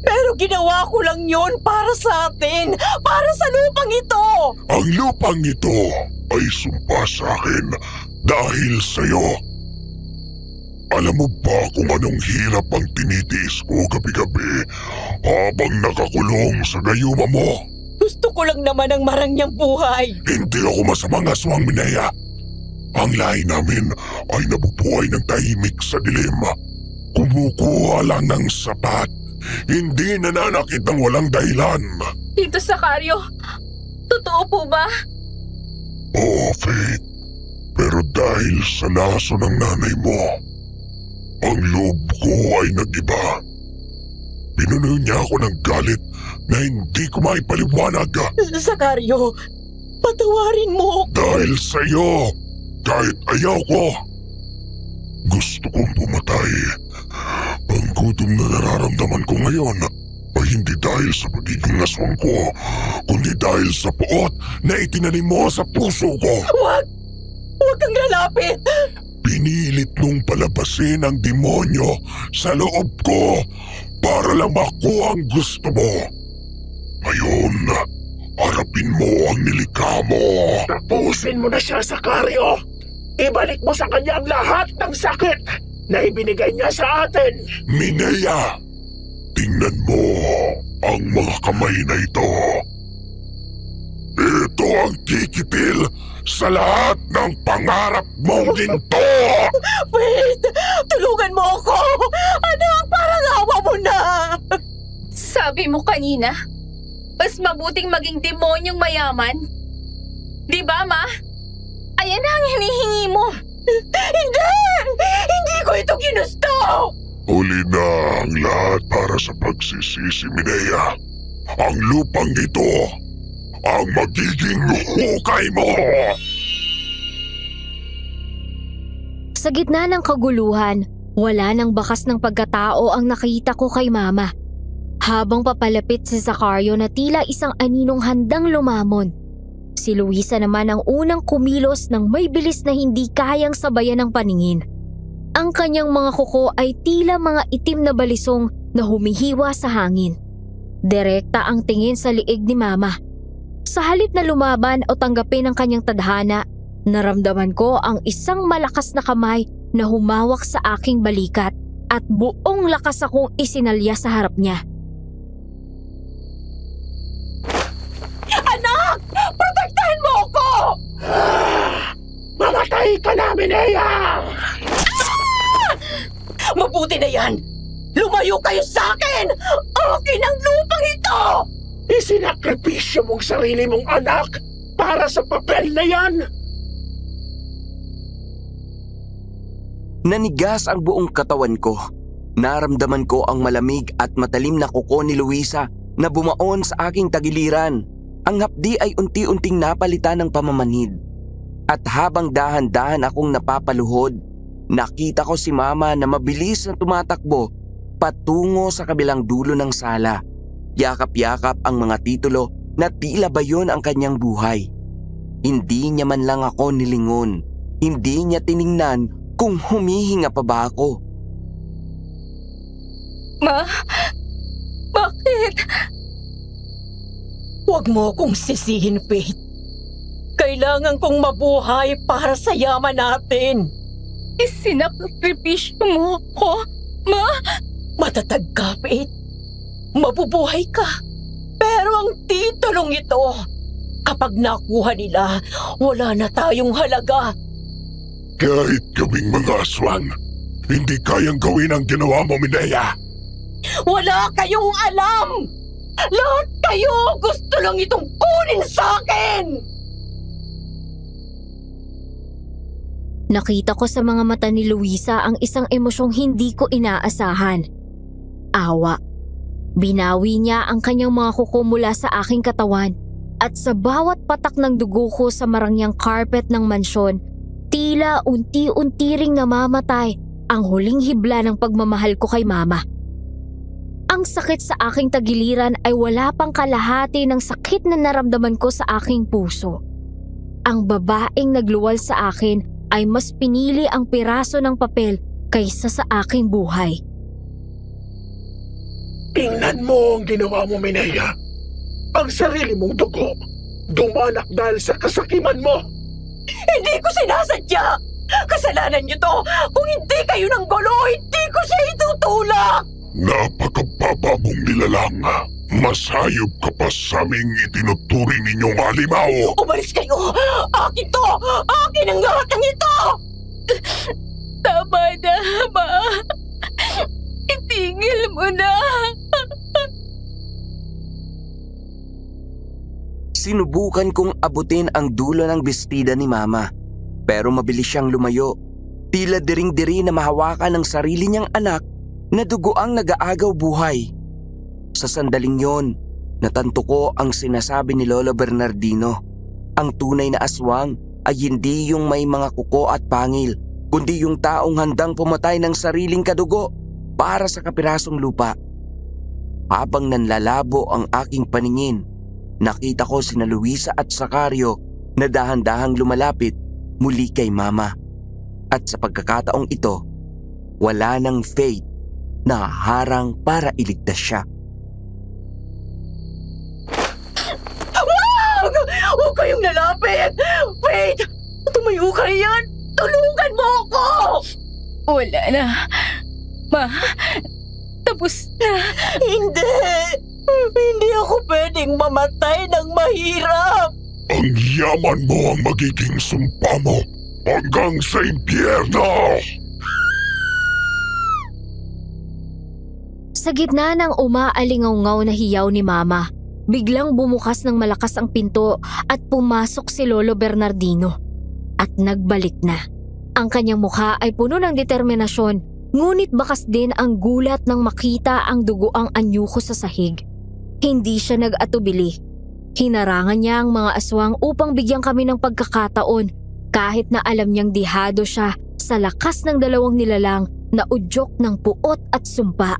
Pero ginawa ko lang yon para sa atin. Para sa lupang ito.
Ang lupang ito ay sumpa sa akin dahil sa'yo. Alam mo ba kung anong hirap ang tinitiis ko gabi-gabi habang nakakulong sa gayuma mo.
Gusto ko lang naman ang marangyang buhay.
Hindi ako masamang aswang, Minea. Ang lahi namin ay nabubuhay ng tahimik sa dilim. Kumukuha lang ng sapat. Hindi nananakit ng walang dahilan.
Tito Sakaryo, totoo po ba?
Oo, Faith. Pero dahil sa laso ng nanay mo, ang loob ko ay nag-iba. Pinuno niya ako ng galit na hindi ko maipaliwanag.
Sakaryo, patawarin mo.
Dahil sa'yo, kahit ayaw ko, gusto kong pumatay. Ang gutom na nararamdaman ko ngayon ay hindi dahil sa pagiging aswang ko, kundi dahil sa puot na itinanim mo sa puso ko.
Huwag! Huwag kang lalapit!
Pinilit mong palabasin ang demonyo sa loob ko para lang makuha ang gusto mo. Ngayon, harapin mo ang nilikha mo.
Tapusin mo na siya, Sakaryo. Ibalik mo sa kanya ang lahat ng sakit na ibinigay niya sa atin.
Minea, tingnan mo ang mga kamay na ito. Ito ang kikitil sa lahat ng pangarap mong ginto.
Wait! Tulungan mo ako! Anak, parang awa mo na!
Sabi mo kanina, mas mabuting maging demonyong mayaman. Di ba, Ma? Ayan na ang hinihingi mo.
Hindi! Hindi ko ito ginusto!
Huli na ang lahat para sa pagsisisi, Minea. Ang lupang ito ang magiging hukay mo.
Sa gitna ng kaguluhan, wala nang bakas ng pagkatao ang nakita ko kay Mama. Habang papalapit si Sakaryo na tila isang aninong handang lumamon. Si Luisa naman ang unang kumilos ng may bilis na hindi kayang sabayan ng paningin. Ang kanyang mga kuko ay tila mga itim na balisong na humihiwa sa hangin. Direkta ang tingin sa liig ni Mama. Sa halip na lumaban o tanggapin ang kanyang tadhana, naramdaman ko ang isang malakas na kamay na humawak sa aking balikat at buong lakas akong isinalya sa harap niya.
Anak! Protektahan mo ako!
Mamatay ka na, Minea!
Mabuti na yan! Lumayo kayo sa akin! Akin ang lupang ito!
Isinakripisyo mong sarili mong anak para sa papel na yan!
Nanigas ang buong katawan ko. Naramdaman ko ang malamig at matalim na kuko ni Luisa na bumaon sa aking tagiliran. Ang hapdi ay unti-unting napalitan ng pamamanhid. At habang dahan-dahan akong napapaluhod, nakita ko si Mama na mabilis na tumatakbo patungo sa kabilang dulo ng sala. Yakap-yakap ang mga titulo na tila ba yun ang kanyang buhay. Hindi niya man lang ako nilingon. Hindi niya tiningnan kung humihinga pa ba ako.
Ma, bakit?
Huwag mo akong sisihin, Faith. Kailangan kong mabuhay para sa yaman natin.
Isinakripisyo mo ko, Ma?
Matatag ka, Faith. Mabubuhay ka. Pero ang titulong ito, kapag nakuha nila, wala na tayong halaga.
Kahit kaming mga aswang, hindi kayang gawin ang ginawa mo, Minea.
Wala kayong alam! Lahat kayo gusto lang itong kunin sa akin!
Nakita ko sa mga mata ni Luisa ang isang emosyong hindi ko inaasahan. Awa. Binawi niya ang kanyang mga kuko mula sa aking katawan at sa bawat patak ng dugo ko sa marangyang carpet ng mansyon, tila unti-unti ring namamatay ang huling hibla ng pagmamahal ko kay Mama. Ang sakit sa aking tagiliran ay wala pang kalahati ng sakit na naramdaman ko sa aking puso. Ang babaeng nagluwal sa akin ay mas pinili ang piraso ng papel kaysa sa aking buhay.
Tingnan mo ang ginawa mo, Minea. Ang sarili mong dugo, dumanak dahil sa kasakiman mo.
Hindi ko sinasadya! Kasalanan niyo to! Kung hindi kayo ng gulo, hindi ko siya itutulak!
Napakababa mong nilalang. Masayop ka pa sa aming itinuturing ninyong halimaw.
Umalis kayo! Akin to! Akin ang lahat ng ito!
Tama na, Ma. Itigil mo na.
Sinubukan kong abutin ang dulo ng bestida ni Mama, pero mabilis siyang lumayo. Tila diring-diri na mahawakan ng sarili niyang anak na dugo ang nag-aagaw buhay. Sa sandaling yon, natanto ko ang sinasabi ni Lolo Bernardino. Ang tunay na aswang ay hindi yung may mga kuko at pangil, kundi yung taong handang pumatay ng sariling kadugo para sa kapirasong lupa. Habang nanlalabo ang aking paningin, nakita ko sina Luisa at Sacario na dahan-dahang lumalapit muli kay Mama. At sa pagkakataong ito, wala nang Faith na harang para iligtas siya.
Huwag kayong lalapit! Wait! Tumayo ka yan! Tulungan mo ako!
Wala na. Ma, tapos na.
Hindi! Hindi ako pwedeng mamatay ng mahirap!
Ang yaman mo ang magiging sumpa mo hanggang sa impyerno!
Sa gitna ng umaalingaw-ngaw na hiyaw ni Mama, biglang bumukas ng malakas ang pinto at pumasok si Lolo Bernardino. At nagbalik na. Ang kanyang mukha ay puno ng determinasyon, ngunit bakas din ang gulat nang makita ang dugoang anyuko sa sahig. Hindi siya nag-atubili. Hinarangan niya ang mga aswang upang bigyan kami ng pagkakataon, kahit na alam niyang dihado siya sa lakas ng dalawang nilalang na udyok ng puot at sumpa.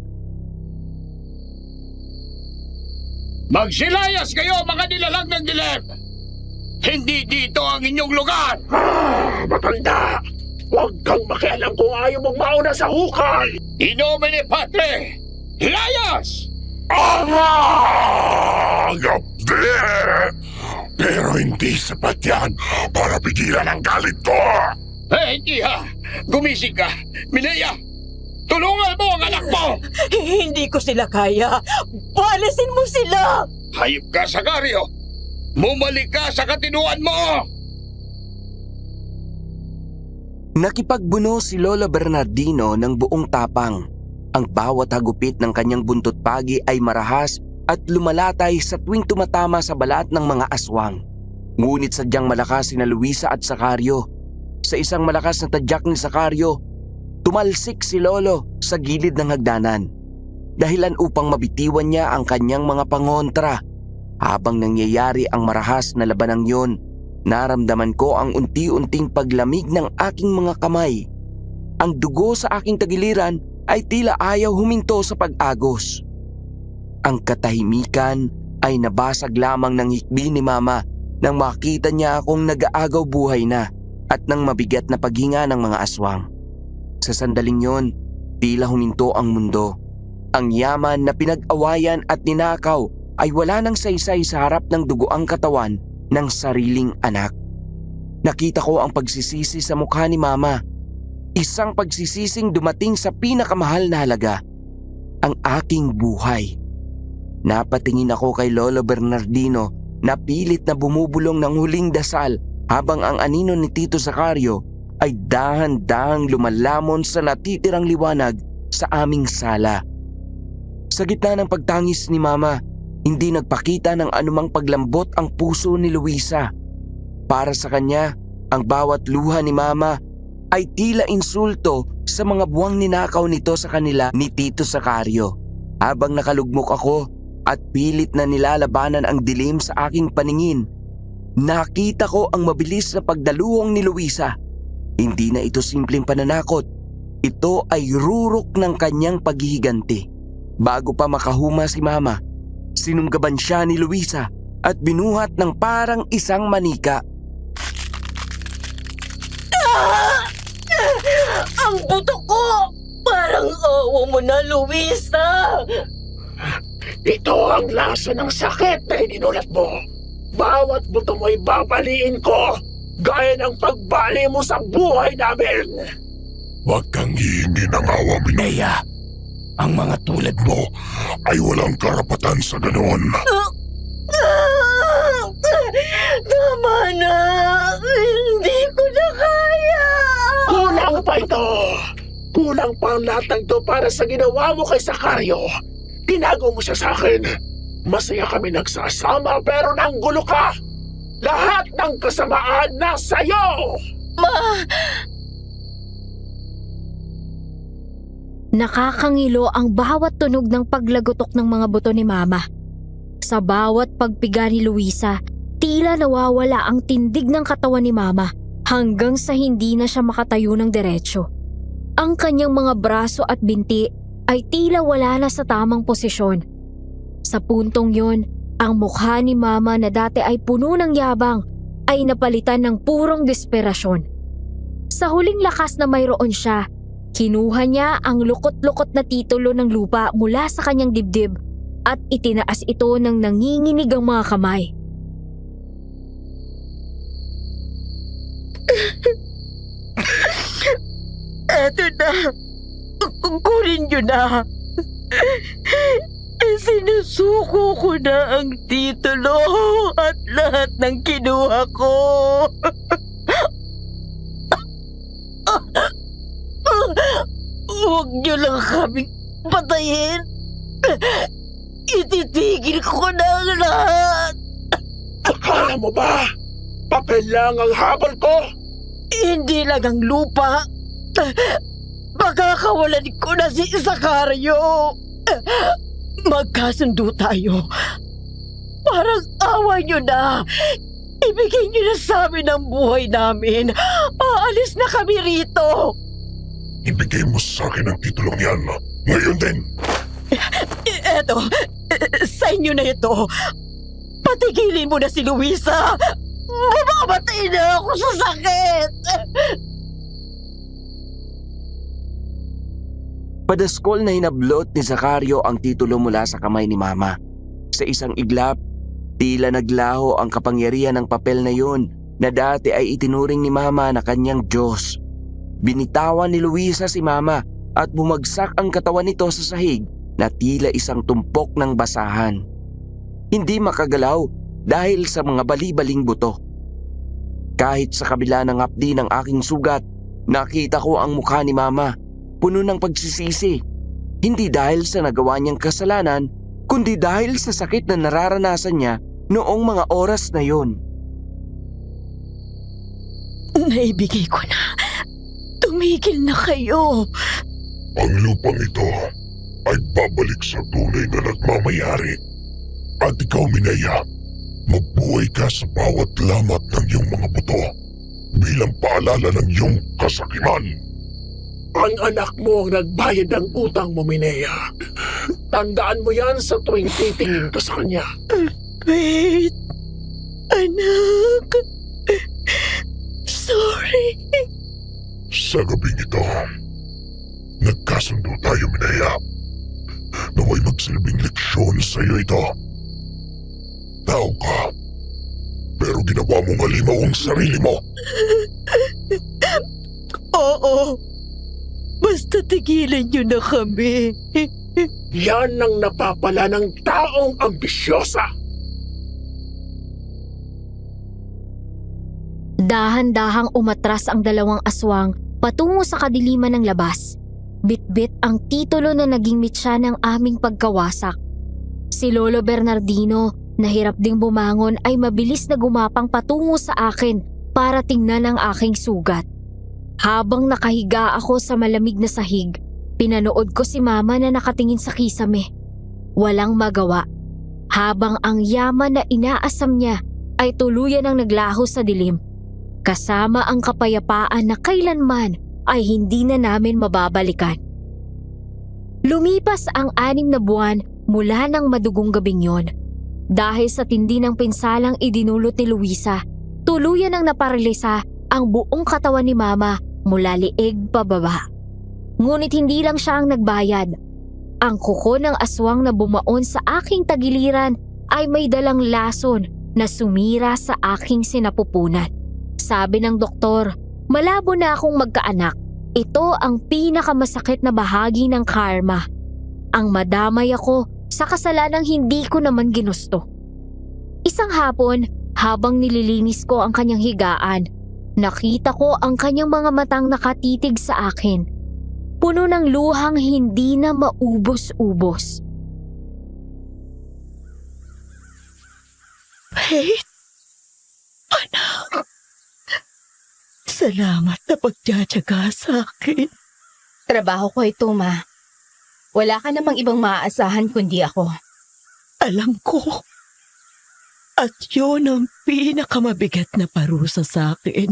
Magsilayas kayo, mga nilalang ng dilim! Hindi dito ang inyong lugar!
Matanda! Huwag kang makialam kung ayaw mong mauna sa hukay!
Inomine Patre! Layas!
Gabdi! Pero hindi sapat yan para pigilan ang galit ko!
Hindi ha! Gumising ka! Minaya! Tulungan mo ang anak mo!
Hindi ko sila kaya! Palisin mo sila!
Hayop ka, Sacario! Bumalik ka sa katinuan mo!
Nakipagbuno si Lolo Bernardino ng buong tapang. Ang bawat hagupit ng kanyang buntot pagi ay marahas at lumalatay sa tuwing tumatama sa balat ng mga aswang. Ngunit sadyang malakas sina Luisa at Sacario. Sa isang malakas na tadyak ni Sacario, tumalsik si Lolo sa gilid ng hagdanan. Dahilan upang mabitiwan niya ang kanyang mga pangontra. Habang nangyayari ang marahas na labanang yon, naramdaman ko ang unti-unting paglamig ng aking mga kamay. Ang dugo sa aking tagiliran ay tila ayaw huminto sa pag-agos. Ang katahimikan ay nabasag lamang ng hikbi ni Mama nang makita niya akong nag-aagaw buhay na at ng mabigat na paghinga ng mga aswang. Sa sandaling yon, tila huminto ang mundo. Ang yaman na pinag-awayan at ninakaw ay wala nang saysay sa harap ng dugoang katawan ng sariling anak. Nakita ko ang pagsisisi sa mukha ni Mama. Isang pagsisising dumating sa pinakamahal na halaga, ang aking buhay. Napatingin ako kay Lolo Bernardino na pilit na bumubulong ng huling dasal habang ang anino ni Tito Sacario ay dahan-dahang lumalamon sa natitirang liwanag sa aming sala. Sa gitna ng pagtangis ni Mama, hindi nagpakita ng anumang paglambot ang puso ni Luisa. Para sa kanya, ang bawat luha ni Mama ay tila insulto sa mga buwang ninakaw nito sa kanila ni Tito Sacario. Habang nakalugmok ako at pilit na nilalabanan ang dilim sa aking paningin, nakita ko ang mabilis na pagdaluhong ni Luisa. Hindi na ito simpleng pananakot. Ito ay rurok ng kanyang paghihiganti. Bago pa makahuma si Mama, sinunggaban siya ni Luisa at binuhat ng parang isang manika.
Ang buto ko! Parang awa mo na, Luisa!
Ito ang lasa ng sakit na ininulat mo. Bawat buto mo'y babaliin ko, gaya ng pagbali mo sa buhay namin.
Huwag kang hihingi ng awa, Minaya. Ang mga tulad mo ay walang karapatan sa ganoon.
Tama na! Hindi ko na kaya!
Kulang pa ito! Kulang pa ang lahat ng ito para sa ginawa mo kay Sakario. Tinago mo siya sa akin. Masaya kami nagsasama pero nanggulo ka. Lahat ng kasamaan nasa iyo!
Nakakangilo ang bawat tunog ng paglagotok ng mga buto ni Mama. Sa bawat pagpiga ni Luisa, tila nawawala ang tindig ng katawan ni Mama hanggang sa hindi na siya makatayo ng diretsyo. Ang kanyang mga braso at binti ay tila wala na sa tamang posisyon. Sa puntong yon, ang mukha ni Mama na dati ay puno ng yabang ay napalitan ng purong desperasyon. Sa huling lakas na mayroon siya, kinuha niya ang lukot-lukot na titulo ng lupa mula sa kanyang dibdib at itinaas ito ng nanginginig ang mga kamay.
Eto na! Kunin niyo na! Sinusuko ko na ang titulo at lahat ng kinuha ko! Huwag niyo lang kaming patayin! Ititigil ko na ang lahat!
Akala mo ba? Papel lang ang habol ko?
Hindi lang ang lupa. Makakawalan ko na si Sakario. Magkasundo tayo. Parang awa niyo na. Ibigay niyo na sa amin ang buhay namin. Aalis na kami rito.
Ibigay mo sa akin ang titulong yan. Ngayon din.
Eto, sa inyo na ito. Patigilin mo na si Luisa. Mamamatay na ako sa sakit.
Padaskol na hinablot ni Sakario ang titulo mula sa kamay ni Mama. Sa isang iglap, tila naglaho ang kapangyarihan ng papel na yun na dati ay itinuring ni Mama na kanyang Diyos. Binitawan ni Luisa si Mama at bumagsak ang katawan nito sa sahig na tila isang tumpok ng basahan. Hindi makagalaw dahil sa mga bali-baling buto. Kahit sa kabila ng hapdi ng aking sugat, nakita ko ang mukha ni Mama. Puno ng pagsisisi, hindi dahil sa nagawa niyang kasalanan, kundi dahil sa sakit na nararanasan niya noong mga oras na yon.
Naibigay ko na. Tumigil na kayo.
Ang lupang ito ay babalik sa tunay na nagmamayari. At ikaw, Minaya, magbuhay ka sa bawat lamat ng iyong mga buto bilang paalala ng iyong kasakiman.
Ang anak mo ang nagbayad ng utang mo, Minea. Tandaan mo yan sa tuwing titingin ka sa kanya.
Wait, anak. Sorry.
Sa gabing ito, nagkasundo tayo, Minaya. Naway magsilbing leksyon sa iyo ito. Tao ka, pero ginawa mong halimaw ang sarili mo.
Oo. Basta tigilan niyo na kami.
Yan ang napapala ng taong ambisyosa.
Dahan-dahang umatras ang dalawang aswang patungo sa kadiliman ng labas. Bit-bit ang titulo na naging mitya ng aming pagkawasak. Si Lolo Bernardino, na hirap ding bumangon, ay mabilis na gumapang patungo sa akin para tingnan ang aking sugat. Habang nakahiga ako sa malamig na sahig, pinanood ko si Mama na nakatingin sa kisame. Walang magawa. Habang ang yaman na inaasam niya ay tuluyan ang naglaho sa dilim. Kasama ang kapayapaan na kailanman ay hindi na namin mababalikan. Lumipas ang 6 na buwan mula ng madugong gabing yon. Dahil sa tindi ng pinsalang idinulot ni Luisa, tuluyan ang naparalisa ang buong katawan ni Mama mula liig pababa. Ngunit hindi lang siya ang nagbayad. Ang kuko ng aswang na bumaon sa aking tagiliran ay may dalang lason na sumira sa aking sinapupunan. Sabi ng doktor, malabo na akong magkaanak. Ito ang pinakamasakit na bahagi ng karma. ang madamay ako sa kasalanang hindi ko naman ginusto. Isang hapon, habang nililinis ko ang kanyang higaan, nakita ko ang kanyang mga matang nakatitig sa akin. Puno ng luhang hindi na maubos-ubos.
Faith? Anak, salamat na pagtsatsaga sa akin.
Trabaho ko ito, Ma. Wala ka namang ibang maaasahan kundi ako.
Alam ko. At yun ang pinakamabigat na parusa sa akin.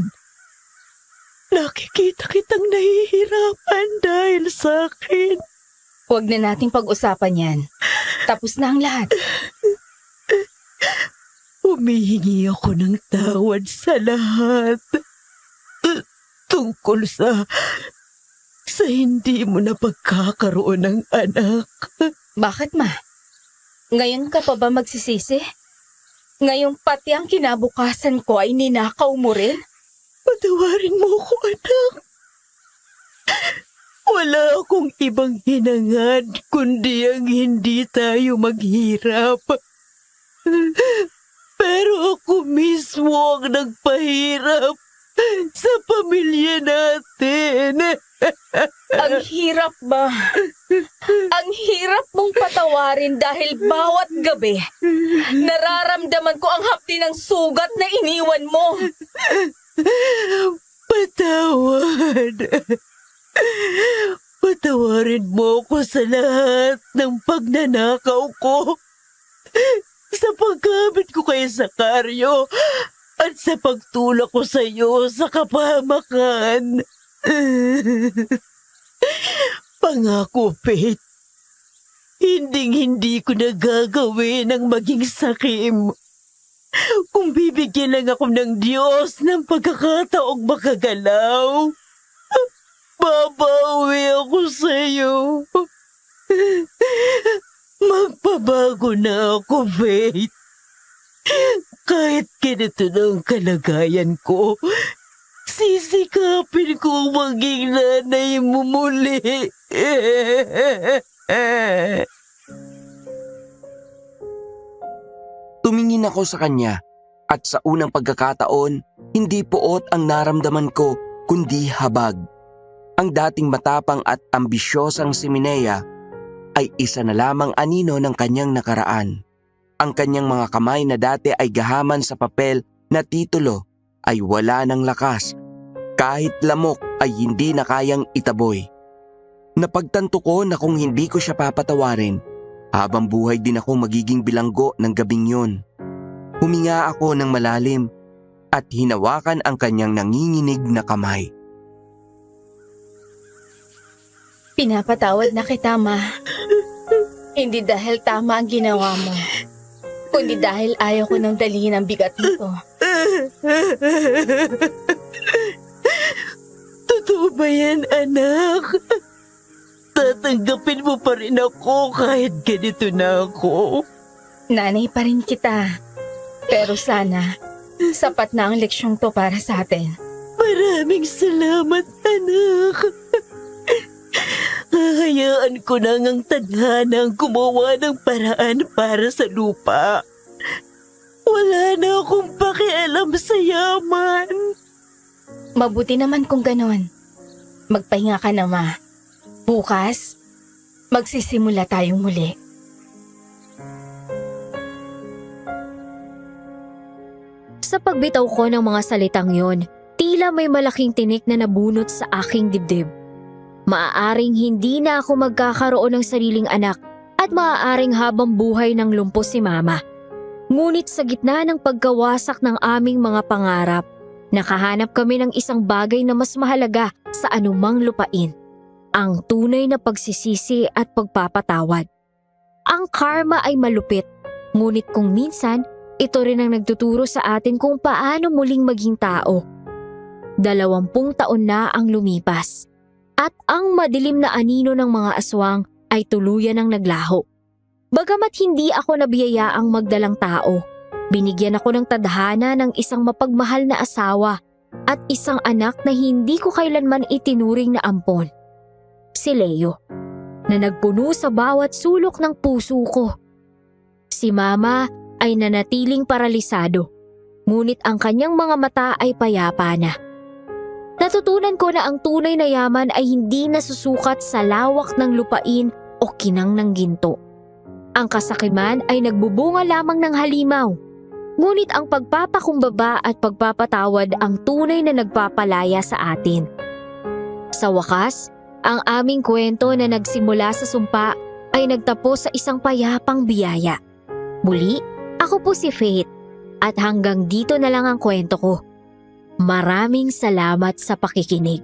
Nakikita kitang nahihirapan dahil sa akin.
Huwag na nating pag-usapan yan. Tapos na ang lahat.
Humihingi ako ng tawad sa lahat. Tungkol sa hindi mo na pagkakaroon ng anak.
Bakit, Ma? Ngayon ka pa ba magsisisi? Ngayong pati ang kinabukasan ko ay ninakaw mo rin?
Patawarin mo ako, anak. Wala akong ibang hinangad kundi ang hindi tayo maghirap. Pero ako mismo ang nagpahirap sa pamilya natin.
Ang hirap ba? Ang hirap mong patawarin dahil bawat gabi, nararamdaman ko ang hapdi ng sugat na iniwan mo.
Patawad. Patawarin mo ko sa lahat ng pagnanakaw ko. Sa paggamit ko kay Zacario at sa pagtulak ko sa iyo sa kapahamakan. Pangako, Faith, hindi ko nagagawin ang maging sakim. Kung bibigyan lang ako ng Diyos ng pagkakataong makagalaw, babawi ako sa iyo. Magpabago na ako, Faith. Kahit ganito na ang kalagayan ko, sisikapin ko maging nanay mo muli.
Tumingin ako sa kanya at sa unang pagkakataon, hindi puot ang naramdaman ko kundi habag. Ang dating matapang at ambisyosang si Minea ay isa na lamang anino ng kanyang nakaraan. Ang kanyang mga kamay na dati ay gahaman sa papel na titulo ay wala ng lakas. Kahit lamok ay hindi na kayang itaboy. Napagtanto ko na kung hindi ko siya papatawarin, habang buhay din ako magiging bilanggo ng gabing yun. Huminga ako ng malalim at hinawakan ang kanyang nanginginig na kamay.
Pinapatawad na kita, Ma. Hindi dahil tama ang ginawa mo, kundi dahil ayaw ko nang dalhin ang bigat nito.
Totoo ba yan, anak? Tatanggapin mo pa rin ako kahit ganito na ako.
Nanay pa rin kita. Pero sana, sapat na ang leksyong to para sa atin.
Maraming salamat, anak. Hahayaan ko na ang tadhana ang gumawa ng paraan para sa lupa. Wala na akong pakialam sa yaman.
Mabuti naman kung ganon. Magpahinga ka na, Ma. Bukas, magsisimula tayong muli.
Sa pagbitaw ko ng mga salitang yon, tila may malaking tinik na nabunot sa aking dibdib. Maaaring hindi na ako magkakaroon ng sariling anak at maaaring habang buhay ng lumpo si Mama. Ngunit sa gitna ng pagkawasak ng aming mga pangarap, nakahanap kami ng isang bagay na mas mahalaga sa anumang lupain. Ang tunay na pagsisisi at pagpapatawad. Ang karma ay malupit, ngunit kung minsan, ito rin ang nagtuturo sa atin kung paano muling maging tao. 20 taon na ang lumipas. At ang madilim na anino ng mga aswang ay tuluyan ang naglaho. Bagamat hindi ako nabiyayaang magdalang tao, binigyan ako ng tadhana ng isang mapagmahal na asawa at isang anak na hindi ko kailanman itinuring na ampon. Si Leo. na nagpuno sa bawat sulok ng puso ko. Si Mama ay nanatiling paralisado, ngunit ang kanyang mga mata ay payapa na. Natutunan ko na ang tunay na yaman ay hindi nasusukat sa lawak ng lupain o kinang ng ginto. Ang kasakiman ay nagbubunga lamang ng halimaw, ngunit ang pagpapakumbaba at pagpapatawad ang tunay na nagpapalaya sa atin. Sa wakas, ang aming kwento na nagsimula sa sumpa ay nagtapos sa isang payapang biyaya. Muli, ako po si Faith at hanggang dito na lang ang kwento ko. Maraming salamat sa pakikinig.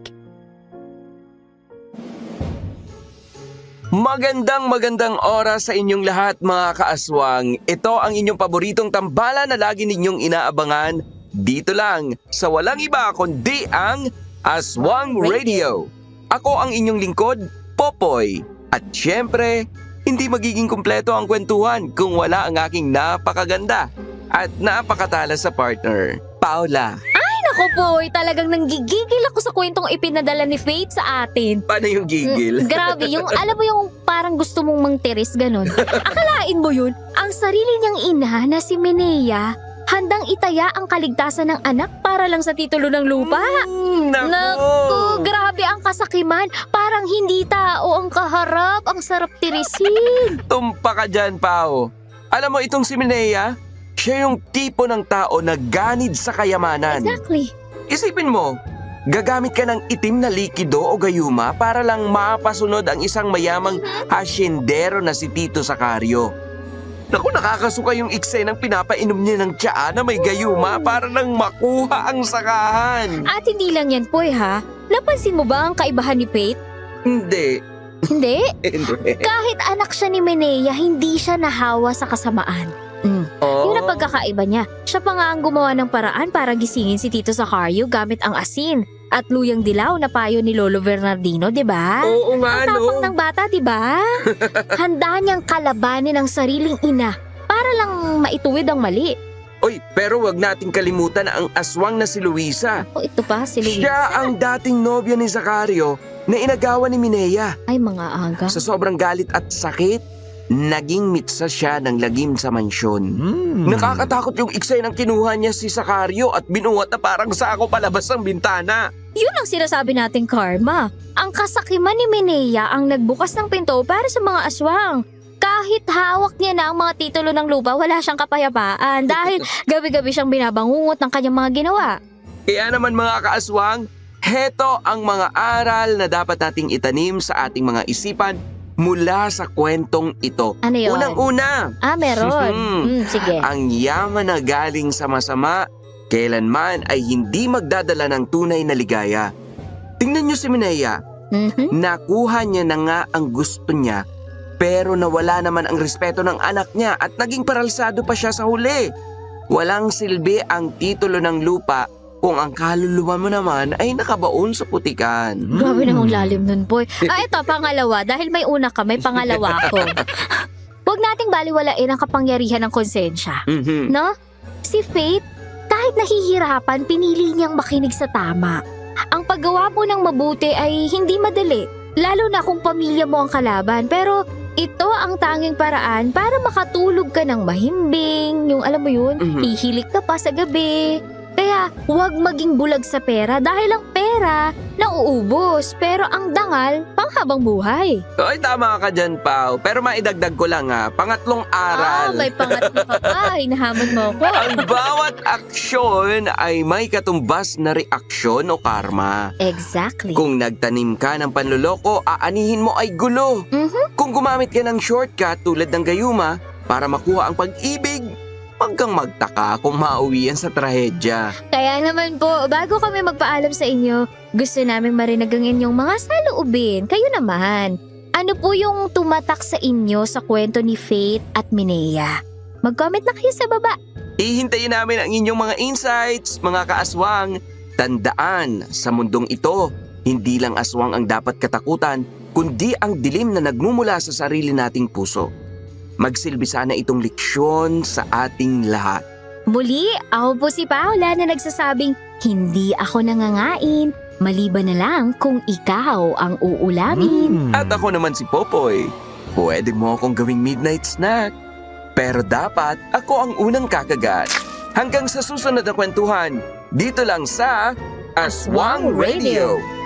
Magandang oras sa inyong lahat mga kaaswang. Ito ang inyong paboritong tambala na lagi ninyong inaabangan dito lang sa walang iba kundi ang Aswang Radio. Ako ang inyong lingkod, Popoy. At syempre, hindi magiging kumpleto ang kwentuhan kung wala ang aking napakaganda at napakatalas sa partner, Paula.
Ako po, talagang nanggigigil ako sa kwentong ipinadala ni Faith sa atin.
Paano yung gigil?
Grabe, yung alam mo yung parang gusto mong mangtiris, ganun. Akalain mo yun, ang sarili niyang ina na si Minea, handang itaya ang kaligtasan ng anak para lang sa titulo ng lupa. Naku, grabe ang kasakiman. Parang hindi tao ang kaharap, ang sarap tirisin.
Tumpa ka dyan, Pao. Alam mo itong si Minea, siya yung tipo ng tao na ganid sa kayamanan.
Exactly.
Isipin mo, gagamit ka ng itim na likido o gayuma para lang mapasunod ang isang mayamang hasyendero na si Tito Sacario. Naku, nakakasuka yung eksenang pinapainom niya ng tsaa na may gayuma para lang makuha ang sakahan.
At hindi lang yan, Poy, ha? Napansin mo ba ang kaibahan ni Faith?
Hindi.
Hindi.
Hindi.
Kahit anak siya ni Minea, hindi siya nahawa sa kasamaan. Yun ang pagkakaiba niya. Siya pa nga ang gumawa ng paraan para gisingin si Tito Sacario gamit ang asin at luyang dilaw na payo ni Lolo Bernardino, di ba?
Oo nga,
Ang tapang
no?
ng bata, di ba? Handa niyang kalabanin ang sariling ina para lang maituwid ang mali.
Oy, pero wag nating kalimutan na ang aswang na si Luisa.
O ito pa, si Luisa.
Siya ang dating nobya ni Sacario na inagawa ni Minea.
Ay, mga aga.
Sa sobrang galit at sakit, naging mitsa siya ng lagim sa mansyon. Nakakatakot yung eksena ng kinuha niya si Sacario at binuhat na parang sako palabas ng bintana.
Yun ang sinasabi nating karma. Ang kasakiman ni Minea ang nagbukas ng pinto para sa mga aswang. Kahit hawak niya na ang mga titulo ng lupa, wala siyang kapayapaan dahil gabi-gabi siyang binabangungot ng kanyang mga ginawa.
Kaya naman mga kaaswang, heto ang mga aral na dapat nating itanim sa ating mga isipan mula sa kwentong ito.
Ano yun?
Unang-una,
Meron. Sige.
ang yaman na galing sa masama, kailanman ay hindi magdadala ng tunay na ligaya. Tingnan niyo si Minea, nakuha niya na nga ang gusto niya, pero nawala naman ang respeto ng anak niya at naging paralisado pa siya sa huli. Walang silbi ang titulo ng lupa kung ang kaluluwa mo naman ay nakabaon sa putikan.
Grabe namang lalim nun, boy. Ito, pangalawa. Dahil may una ka, may pangalawa ko. Huwag nating baliwalain ang kapangyarihan ng konsensya. No? Si Faith, kahit nahihirapan, pinili niyang makinig sa tama. Ang paggawa mo ng mabuti ay hindi madali, lalo na kung pamilya mo ang kalaban. Pero ito ang tanging paraan para makatulog ka ng mahimbing, yung alam mo yun, hihilik ka pa sa gabi. Kaya huwag maging bulag sa pera dahil ang pera nauubos pero ang dangal panghabang buhay.
Oy, tama ka dyan, Pao. Pero maidagdag ko lang pangatlong aral.
May pangatlo ka pa, hinahamon mo ko.
Ang bawat aksyon ay may katumbas na reaksyon o karma.
Exactly.
Kung nagtanim ka ng panloloko, aanihin mo ay gulo. Kung gumamit ka ng shortcut tulad ng gayuma para makuha ang pag-ibig, huwag kang magtaka kung mauwian sa trahedya.
Kaya naman po, bago kami magpaalam sa inyo, gusto naming marinig ang inyong mga saloobin. Kayo naman, ano po yung tumatak sa inyo sa kwento ni Faith at Minea? Mag-comment na kayo sa baba.
Hihintayin namin ang inyong mga insights, mga kaaswang. Tandaan, sa mundong ito, hindi lang aswang ang dapat katakutan, kundi ang dilim na nagmumula sa sarili nating puso. Magsilbi sana itong leksyon sa ating lahat.
Muli, ako po si Paula na nagsasabing, hindi ako nangangain, Maliban na lang kung ikaw ang uulamin.
At ako naman si Popoy. Pwede mo akong gawing midnight snack. Pero dapat ako ang unang kakagat. Hanggang sa susunod na kwentuhan, dito lang sa Aswang Radio.